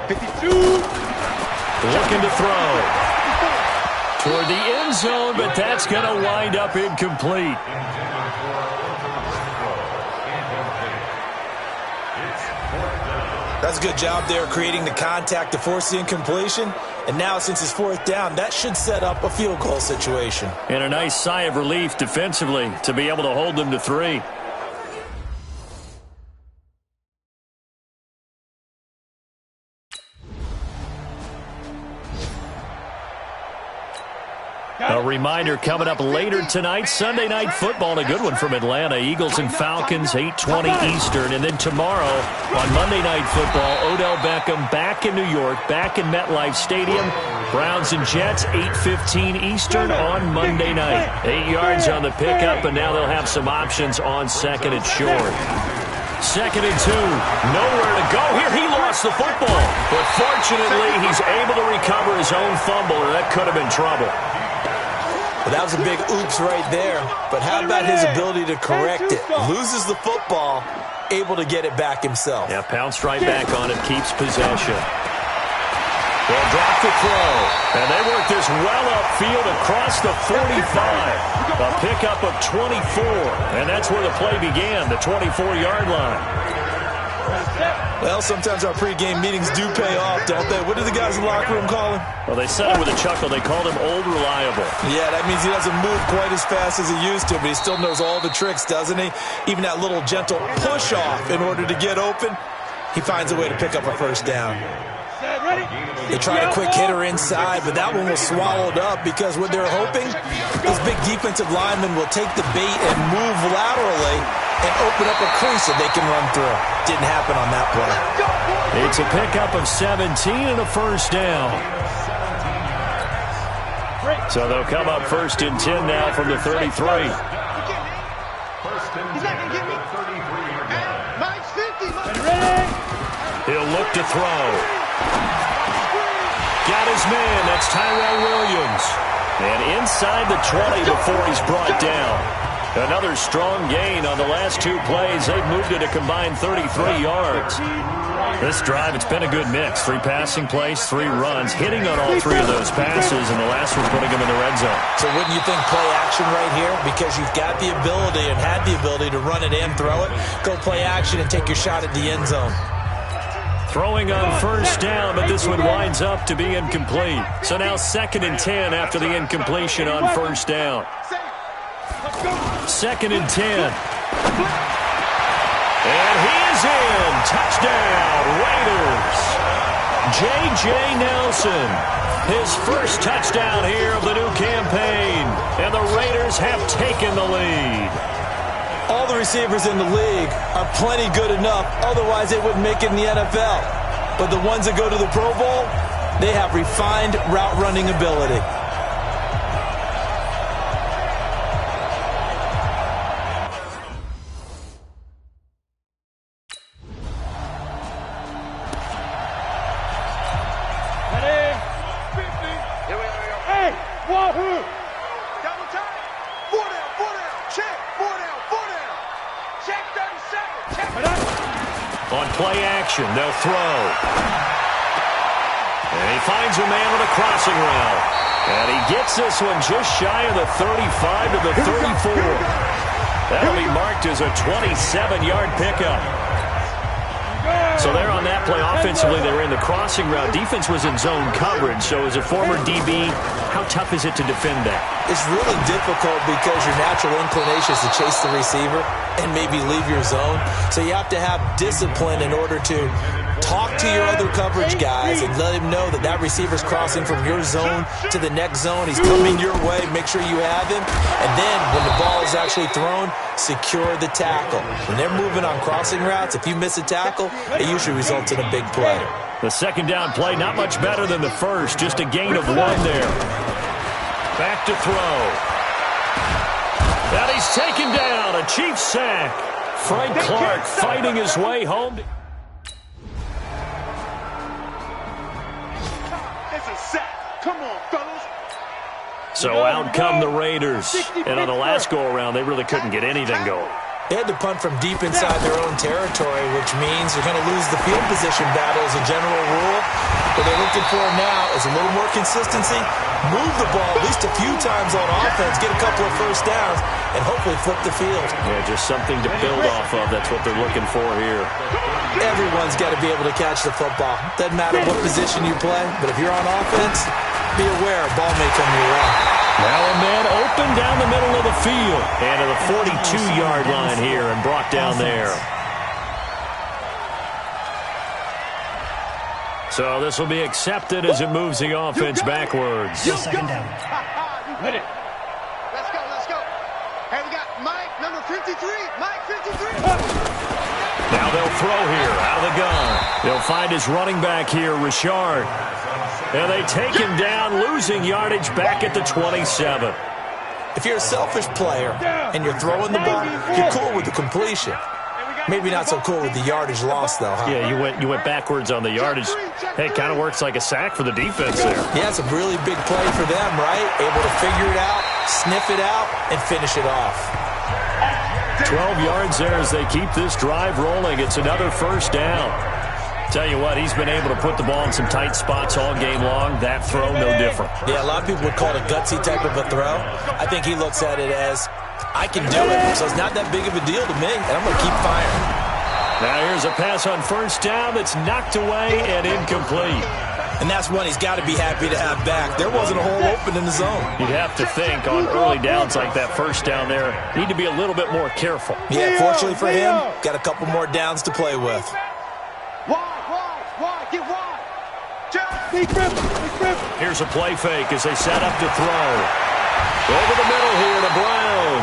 Speaker 10: 52.
Speaker 4: Looking to throw. Toward the end zone, but that's going to wind up incomplete.
Speaker 2: That's a good job there creating the contact to force the incompletion. And now, since it's 4th down, that should set up a field goal situation.
Speaker 4: And a nice sigh of relief defensively to be able to hold them to 3. A reminder coming up later tonight, Sunday Night Football, a good one from Atlanta. Eagles and Falcons, 8:20 Eastern. And then tomorrow on Monday Night Football, Odell Beckham back in New York, back in MetLife Stadium. Browns and Jets, 8:15 Eastern on Monday night. 8 yards on the pickup, and now they'll have some options on second and short. Second and 2, nowhere to go here. He lost the football, but fortunately he's able to recover his own fumble, or that could have been trouble.
Speaker 2: Well, that was a big oops right there, but how about his ability to correct it? Loses the football, able to get it back himself.
Speaker 4: Yeah, pounced right back on it, keeps possession. They'll drop the throw, and they work this well upfield across the 45. A pickup of 24, and that's where the play began, the 24-yard line.
Speaker 2: Well, sometimes our pregame meetings do pay off, don't they? What do the guys in the locker room call him?
Speaker 4: Well, they said it with a chuckle. They called him Old Reliable.
Speaker 2: Yeah, that means he doesn't move quite as fast as he used to, but he still knows all the tricks, doesn't he? Even that little gentle push-off in order to get open, he finds a way to pick up a first down. They tried a quick hitter inside, but that one was swallowed up because what they're hoping, those big defensive linemen will take the bait and move laterally and open up a crease that they can run through. Didn't happen on that play.
Speaker 4: It's a pickup of 17 and a first down. So they'll come up first and 10 now from the 33.
Speaker 10: He's not going to get me. Mike's 50.
Speaker 4: He'll look to throw. Got his man. That's Tyrell Williams. And inside the 20 before he's brought down. Another strong gain on the last 2 plays. They've moved it a combined 33 yards. This drive, it's been a good mix. 3 passing plays, 3 runs, hitting on all 3 of those passes, and the last one putting him in the red zone.
Speaker 2: So wouldn't you think play action right here? Because you've got the ability and had the ability to run it and throw it. Go play action and take your shot at the end zone.
Speaker 4: Throwing on first down, but this one winds up to be incomplete. So now second and 10 after the incompletion on first down. Second and 10. And he is in. Touchdown, Raiders. J.J. Nelson. His first touchdown here of the new campaign. And the Raiders have taken the lead.
Speaker 2: All the receivers in the league are plenty good enough. Otherwise, they wouldn't make it in the NFL. But the ones that go to the Pro Bowl, they have refined route running ability.
Speaker 4: They'll throw. And he finds a man with a crossing route. And he gets this one just shy of the 35 to the 34. That'll be marked as a 27-yard pickup. So they're on that play. Offensively, they were in the crossing route. Defense was in zone coverage. So as a former DB, how tough is it to defend that?
Speaker 2: It's really difficult because your natural inclination is to chase the receiver and maybe leave your zone. So you have to have discipline in order to talk to your other coverage guys and let him know that that receiver's crossing from your zone to the next zone. He's coming your way. Make sure you have him. And then when the ball is actually thrown, secure the tackle. When they're moving on crossing routes, if you miss a tackle, it usually results in a big play.
Speaker 4: The second down play, not much better than the first. Just a gain of 1 there. Back to throw. And he's taken down. A Chiefs sack. Frank Clark fighting his way home.
Speaker 10: It's a sack. Come on, fellas.
Speaker 4: So out come the Raiders. And on the last go-around, they really couldn't get anything going.
Speaker 2: They had to punt from deep inside their own territory, which means they're going to lose the field position battle as a general rule. What they're looking for now is a little more consistency, move the ball at least a few times on offense, get a couple of first downs, and hopefully flip the field.
Speaker 4: Yeah, just something to build off of. That's what they're looking for here.
Speaker 2: Everyone's got to be able to catch the football. Doesn't matter what position you play, but if you're on offense, be aware a ball may come your way.
Speaker 4: Now a man open down the middle of the field. And to the 42-yard line here and brought down there. So this will be accepted as it moves the offense backwards.
Speaker 13: Second down.
Speaker 10: Hit it.
Speaker 14: Let's go, let's go. Hey, we got Mike, number 53. Mike, 53.
Speaker 4: Now they'll throw here out of the gun. They'll find his running back here, Richard. And they take him down, losing yardage back at the 27.
Speaker 2: If you're a selfish player and you're throwing the ball, you're cool with the completion. Maybe not so cool with the yardage loss, though, huh?
Speaker 4: Yeah, you went backwards on the yardage. Hey, it kind of works like a sack for the defense there.
Speaker 2: Yeah, it's a really big play for them, right? Able to figure it out, sniff it out, and finish it off.
Speaker 4: 12 yards there as they keep this drive rolling. It's another first down. Tell you what, he's been able to put the ball in some tight spots all game long. That throw, no different.
Speaker 2: Yeah, a lot of people would call it a gutsy type of a throw. I think he looks at it as, I can do it, so it's not that big of a deal to me, and I'm going to keep firing.
Speaker 4: Now here's a pass on first down that's knocked away and incomplete.
Speaker 2: And that's one he's got to be happy to have back. There wasn't a hole open in the zone.
Speaker 4: You'd have to think on early downs like that first down there, need to be a little bit more careful.
Speaker 2: Yeah, fortunately for him, got a couple more downs to play with.
Speaker 14: Wide, get wide.
Speaker 4: Here's a play fake as they set up to throw. Over the middle here to Brown.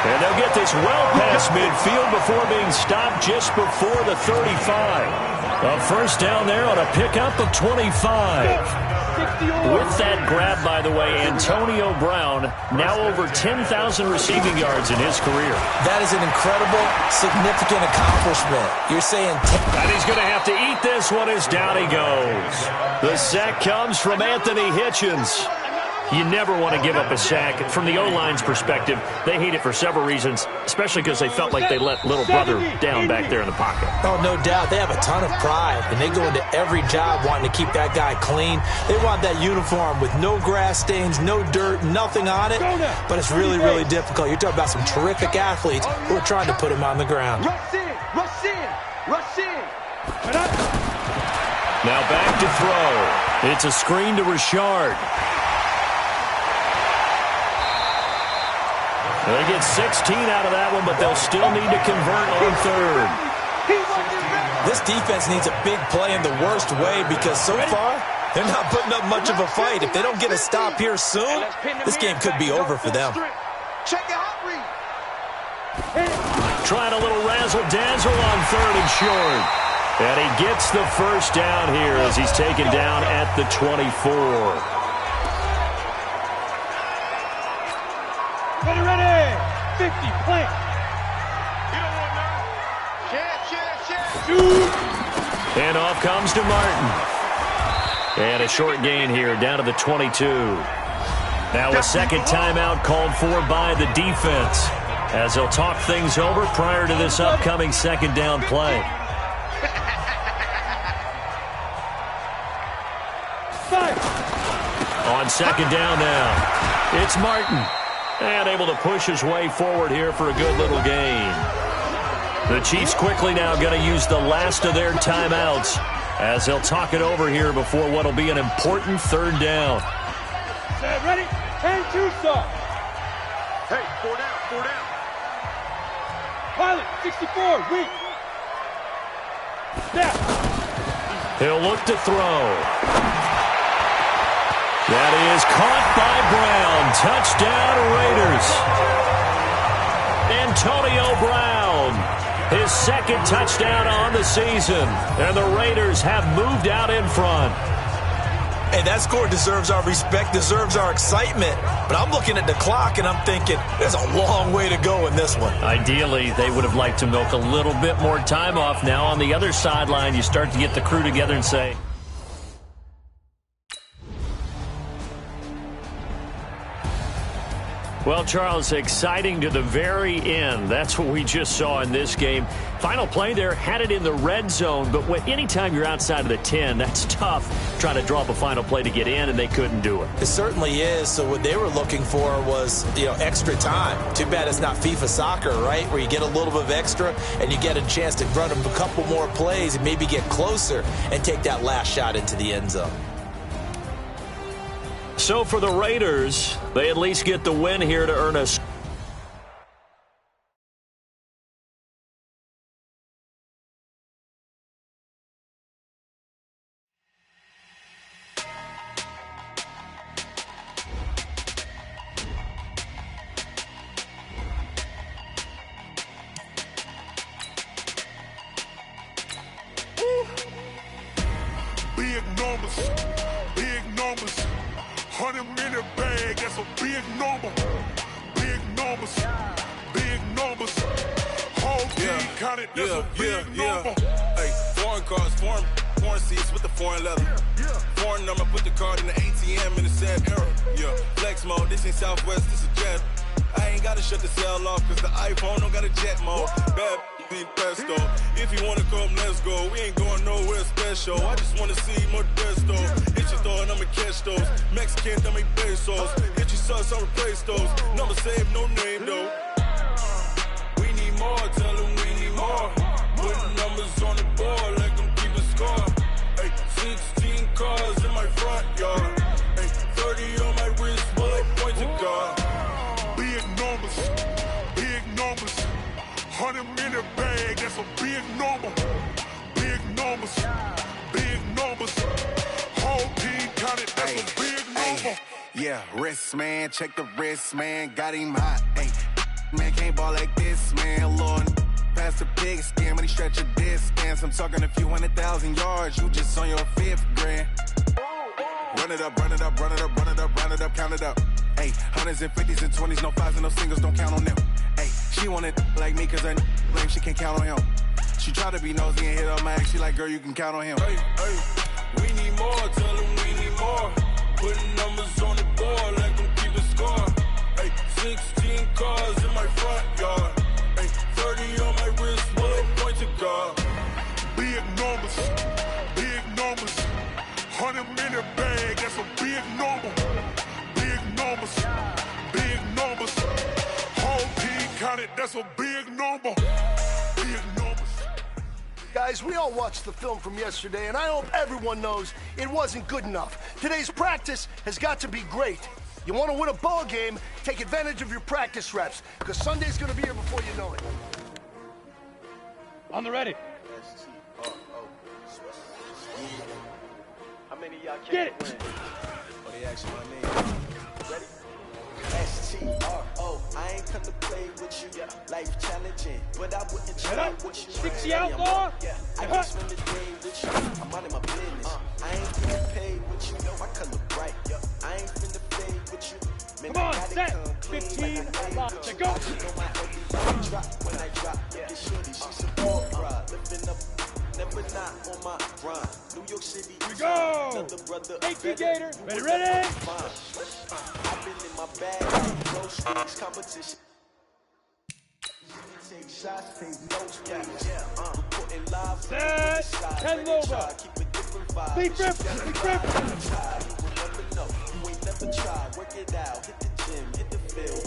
Speaker 4: And they'll get this well past midfield before being stopped just before the 35. A first down there on a pickup of 25. With that grab, by the way, Antonio Brown now over 10,000 receiving yards in his career.
Speaker 2: That is an incredible, significant accomplishment. You're saying...
Speaker 4: And he's going to have to eat this one as down he goes. The sack comes from Anthony Hitchens. You never want to give up a sack. From the O-line's perspective, they hate it for several reasons, especially because they felt like they let little brother down back there in the pocket.
Speaker 2: Oh, no doubt. They have a ton of pride, and they go into every job wanting to keep that guy clean. They want that uniform with no grass stains, no dirt, nothing on it, but it's really, really difficult. You're talking about some terrific athletes who are trying to put him on the ground.
Speaker 14: Rush in.
Speaker 4: Now back to throw. It's a screen to Richard. They get 16 out of that one, but they'll still need to convert on third.
Speaker 2: This defense needs a big play in the worst way because so far, they're not putting up much of a fight. If they don't get a stop here soon, this game could be over for them.
Speaker 4: Trying a little razzle-dazzle on third and short. And he gets the first down here as he's taken down at the 24.
Speaker 10: Ready. 50, plant.
Speaker 4: And off comes to Martin. And a short gain here down to the 22. Now a second timeout called for by the defense as they'll talk things over prior to this upcoming second down play. On second down now, it's Martin. And able to push his way forward here for a good little gain. The Chiefs quickly now going to use the last of their timeouts as they'll talk it over here before what will be an important third down.
Speaker 10: Ready? And two stop.
Speaker 14: Hey, 4 down.
Speaker 10: Pilot, 64, weak. Snap.
Speaker 4: He'll look to throw. That is caught by Brown. Touchdown, Raiders. Antonio Brown, his second touchdown on the season. And the Raiders have moved out in front.
Speaker 2: Hey, that score deserves our respect, deserves our excitement. But I'm looking at the clock, and I'm thinking, there's a long way to go in this one.
Speaker 4: Ideally, they would have liked to milk a little bit more time off. Now on the other sideline, you start to get the crew together and say... Well, Charles, exciting to the very end. That's what we just saw in this game. Final play there, had it in the red zone, but anytime you're outside of the 10, that's tough trying to draw up a final play to get in, and they couldn't do it.
Speaker 2: It certainly is. So what they were looking for was, extra time. Too bad it's not FIFA soccer, right, where you get a little bit of extra and you get a chance to run a couple more plays and maybe get closer and take that last shot into the end zone.
Speaker 4: So for the Raiders, they at least get the win here to earn us.
Speaker 6: numbers, big numbers. 100-minute bag, that's a big number. Big numbers, big numbers. Whole team counted, that's a big number.
Speaker 11: Hey, foreign cars, foreign seats with the foreign leather. Foreign number, put the card in the ATM in the sad era. Yeah, flex mode, this ain't Southwest, this is jet. I ain't gotta shut the cell off, cause the iPhone don't got a jet mode. Bad need pesto. If you wanna come, let's go. We ain't going nowhere special. I just wanna see Modesto. Hit your thought, I'ma catch those. Mexican, I'ma make pesos. Hit your sus, I'll replace those. Number saved, no name though. We need more, tell them we need more. Putting numbers on the board, let them keep a score. Hey, 16 cars in my front yard. Hey, 30 on my wrist, bullet points of God.
Speaker 6: Big numbers, big numbers. 100-minute bag, that's a big number. Big numbers, big numbers. Whole team counted, that's a big number.
Speaker 15: Yeah, wrist man, check the wrist man, got him hot. Ay, man can't ball like this, man. Lord, past the big skin, when he stretch a distance. I'm talking a few 100,000 yards, you just on your 5th grand. Run it up, run it up, run it up, run it up, run it up, count it up. Ay, 100s and 50s and 20s, no 5s and no singles, don't count on them. Ay, she want it like me, cause her blame, she can't count on him. She try to be nosy and hit up my ex, she like, girl, you can count on him.
Speaker 11: Hey, we need more, tell them we need more. Putting numbers on the board, let them keep a score. Hey, 16 cars in my front yard. Hey, 30 on my wrist, bullet points of God.
Speaker 6: Big numbers, big numbers. 100-minute bag, that's a big number. Big numbers, big numbers. Whole team counted, that's a big number. Big numbers.
Speaker 16: Guys, we all watched the film from yesterday, and I hope everyone knows it wasn't good enough. Today's practice has got to be great. You want to win a ball game, take advantage of your practice reps, because Sunday's going to be here before you know it.
Speaker 10: On the ready.
Speaker 9: How many of y'all
Speaker 10: Get
Speaker 9: can't
Speaker 10: it.
Speaker 9: win?
Speaker 11: Oh, they asked my name.
Speaker 9: Ready? S-T-R-O, I ain't come to play with you. Life challenging, but I wouldn't try with you.
Speaker 10: 60 outlaw.
Speaker 9: I can spend the day with you. I'm minding my business. I ain't getting paid with you. My color bright. I ain't finna fade with you. Man,
Speaker 10: Come on,
Speaker 9: I gotta
Speaker 10: set.
Speaker 9: come clean
Speaker 10: 15,
Speaker 9: like I
Speaker 10: lock,
Speaker 9: ain't
Speaker 10: check,
Speaker 9: go.
Speaker 10: go.
Speaker 9: I just know my every drop when I drop. Look at shorty, she's a ball ride. Living up, never not on my grind. New York City,
Speaker 10: Here we go.
Speaker 9: another brother.
Speaker 10: AK Gator. Ready?
Speaker 9: I've been in my bag like groceries, competition. Take shots, take notes, reporting live.
Speaker 10: Set. 10 Loba.
Speaker 9: Keep a different vibe.
Speaker 10: Leap rip. Leap rip.
Speaker 9: You will never know. You ain't never tried. Work it out. Hit the gym. Hit the field.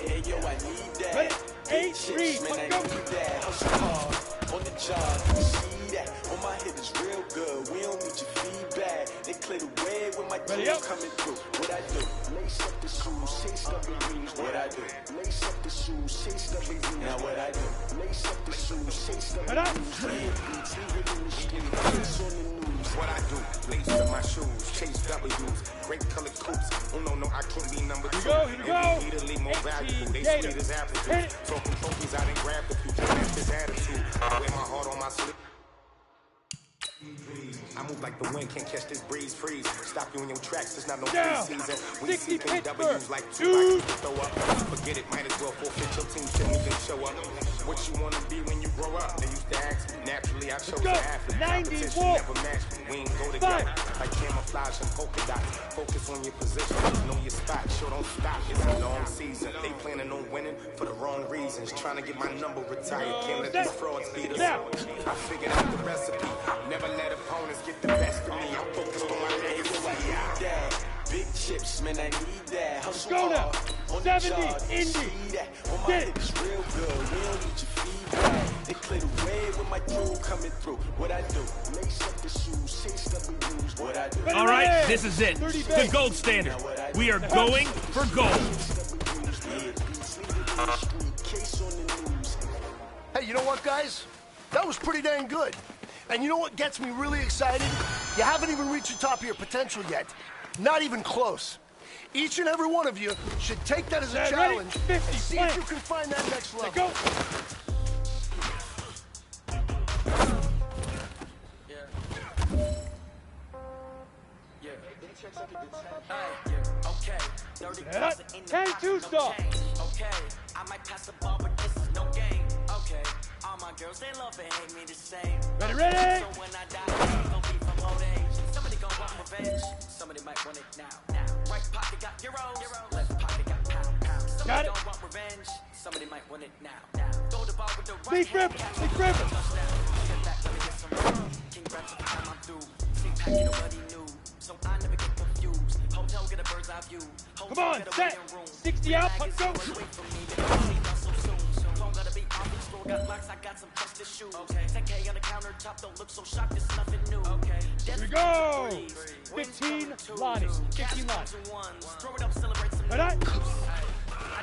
Speaker 9: Hey, yo, I need that.
Speaker 10: Ready? 8,
Speaker 9: Big
Speaker 10: 3,
Speaker 9: chips, man, I
Speaker 10: go.
Speaker 9: need that. Hustle hard. On the job. You see that. On my hit is real good. We don't need your feedback. They clear the way when my crew coming through. What I do? Lace up the shoes, chase up the rings. What I do? Lace up the shoes, chase up the rings. Now what I do? Lace up the shoes, chase up the rings. Leave it in the street, chase on the news.
Speaker 15: What I do, lace up my shoes, chase W's, great colored coops. Oh no, I can't be number 2.
Speaker 10: Here we go.
Speaker 15: Immediately more valuable, they
Speaker 10: Gator.
Speaker 15: sweet as apple juice. Talking trophies, I didn't grab the few, that's his attitude. I wear my heart on my sleeve. I move like the wind, can't catch this breeze, freeze. Stop you in your tracks, it's not no preseason. We see W's like 2, I keep it throw up. Forget it, might as well forfeit your team, shouldn't even show up. What you wanna be when you grow up? They used to ask me, naturally I chose the athlete. Competition never matched me, we ain't go together. Like camouflage and polka dots. Focus on your position, know your spot, sure don't stop. It's a long season, they planning on winning for the wrong reasons. Trying to get my number retired, can't let these frauds beat us. I figured out the recipe, never let opponents get the best of me. I'm focused on my legacy.
Speaker 9: Big chips, man, I need that. Hustle
Speaker 10: Go now.
Speaker 9: hard.
Speaker 10: 70, Indy.
Speaker 9: On my hip is real good. We don't need your feedback. They clear the way when my crew coming through. What I do? Lace up the shoes, chase up the rules. What I do?
Speaker 3: All right, this is it. The gold standard. We are going for gold.
Speaker 16: Hey, you know what, guys? That was pretty dang good. And you know what gets me really excited? You haven't even reached the top of your potential yet. Not even close. Each and every one of you should take that as a challenge
Speaker 10: 50,
Speaker 16: and see if you can find that next level.
Speaker 10: Go.
Speaker 7: Okay, 30,000 in the
Speaker 10: Hey,
Speaker 7: pocket,
Speaker 10: two
Speaker 7: no
Speaker 10: stop.
Speaker 7: change. Okay, I might pass the ball, but this is no game. Okay, all my girls, they love and hate me the same.
Speaker 10: Ready?
Speaker 7: So when I die, I ain't gon' be from old age. Somebody gon' want revenge. Somebody might want it now. Right pocket got euros. Left pocket got pound. Somebody gon' want revenge. Somebody might want it now. Throw the ball with the right hand.
Speaker 10: Big Ripper.
Speaker 7: Touchdown. Get back, let me get some run. King Reps every time I'm through. Sing pack, you nobody knew. So I never get confused. Hotel, get a bird's eye view.
Speaker 10: Come on, set. 60 out, let's go.
Speaker 7: Got blocks, I got some trusted shoes. Okay. 10K on the countertop, don't look so shocked, it's nothing new. Okay.
Speaker 10: Here we go. 15 Lonnie. 15 Lonnie.
Speaker 7: Throw it up, celebrate some
Speaker 10: Ready?
Speaker 7: I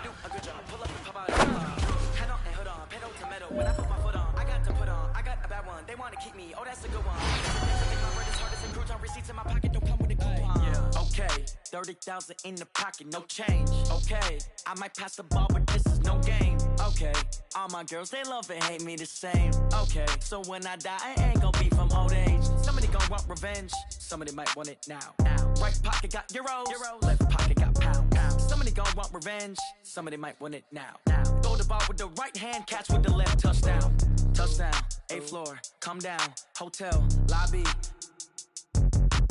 Speaker 7: do a good job. Pull up and pop out. Head on and hood on. Pedal to metal. When I put my foot on, I got to put on. I got a bad one. They want to keep me. Oh, that's a good one. My word is hard as a crouton. Receipts in my pocket don't come with a coupon. Yeah. Okay. 30,000 in the pocket, no change. Okay. I might pass the ball, but this is no game. Okay. All my girls, they love and hate me the same. Okay. So when I die, I ain't gonna be from old age. Somebody gon' want revenge. Somebody might want it now. Right pocket got euros. Left pocket got pound. Somebody gon' want revenge. Somebody might want it now. Throw the ball with the right hand, catch with the left. Touchdown. Touchdown. 8th floor. Come down. Hotel. Lobby.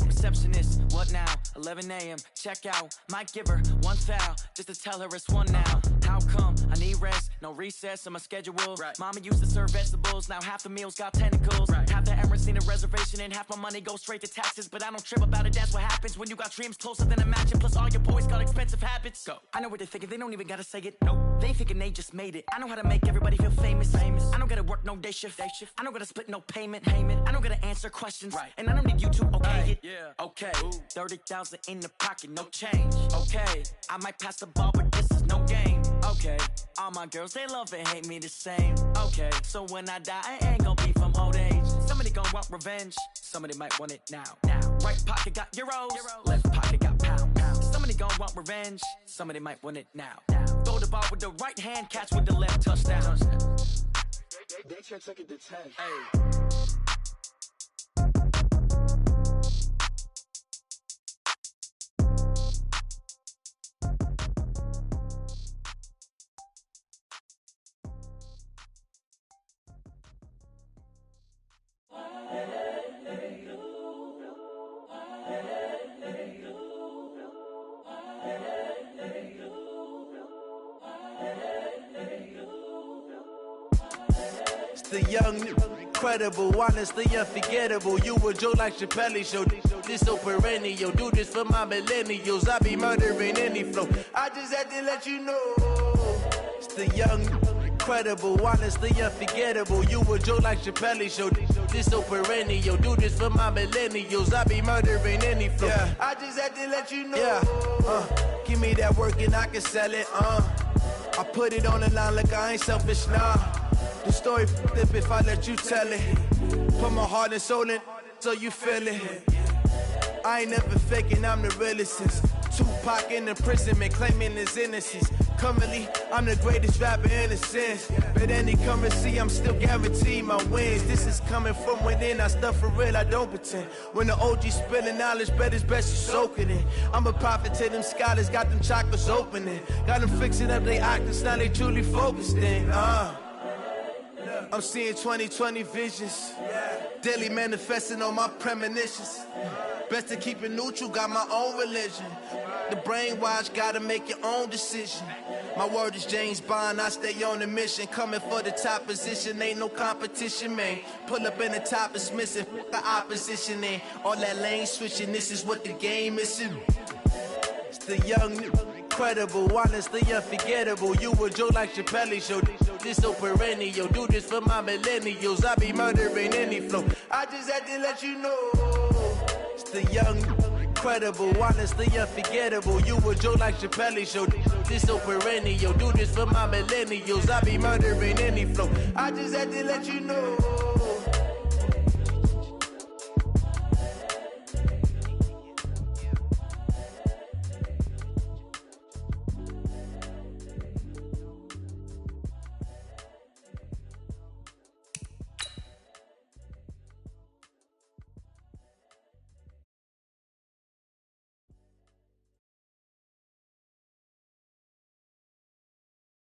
Speaker 7: Receptionist, what now? 11 a.m. Check out. Might give her one foul just to tell her it's one now. How come? I need rest, no recess in my schedule. Right. Mama used to serve vegetables, now half the meals got tentacles. Right. Half the Emirates need a reservation and half my money goes straight to taxes. But I don't trip about it, that's what happens when you got dreams closer than a mansion. Plus all your boys got expensive habits. Go. I know what they're thinking, they don't even gotta say it. Nope. They thinking they just made it. I know how to make everybody feel famous. I don't gotta work no day shift. I don't gotta split no payment. I don't gotta answer questions. Right. And I don't need you to okay it. Yeah. Okay, 30,000 in the pocket, no change. Okay, I might pass the ball, but this is no game. Okay, all my girls, they love and hate me the same. Okay, so when I die, I ain't gon' be from old age. Somebody gon' want revenge. Somebody might want it now. Right pocket got euros. Left pocket got pound. Somebody gon' want revenge. Somebody might want it now. Throw the ball with the right hand, catch with the left. Touchdown.
Speaker 9: They can't take it to 10.
Speaker 7: Hey.
Speaker 17: The young, incredible, honestly unforgettable. You a joke like Chappelle show. This so perennial. Do this for my millennials. I be murdering any flow. I just had to let you know. It's the young, incredible, honestly unforgettable. You a joke like Chappelle show. This so perennial. Do this for my millennials. I be murdering any flow. Yeah. I just had to let you know. Yeah. Give me that work and I can sell it. I put it on the line like I ain't selfish, nah. The story flip if I let you tell it. Put my heart and soul in so you feel it. I ain't never faking, I'm the realest since Tupac in imprisonment, claiming his innocence. Currently, I'm the greatest rapper in a sense. But any currency, I'm still guaranteed my wins. This is coming from within, I stuff for real, I don't pretend. When the OG spilling knowledge, bet it's best you soak it in. I'm a prophet to them scholars, got them chakras opening. Got them fixing up their octaves, now they truly focused in. I'm seeing 2020 visions. Daily manifesting on my premonitions. Best to keep it neutral, got my own religion. The brainwash, gotta make your own decision. My word is James Bond, I stay on a mission. Coming for the top position, ain't no competition, man. Pull up in the top, it's missing, the opposition in. All that lane switching, this is what the game is. It's the young, incredible, honestly unforgettable. You a joke like Chappelle show. This so perennial. Do this for my millennials. I be murdering any flow. I just had to let you know. It's the young, incredible, honestly unforgettable. You a joke like Chappelle show. This so perennial. Do this for my millennials. I be murdering any flow. I just had to let you know.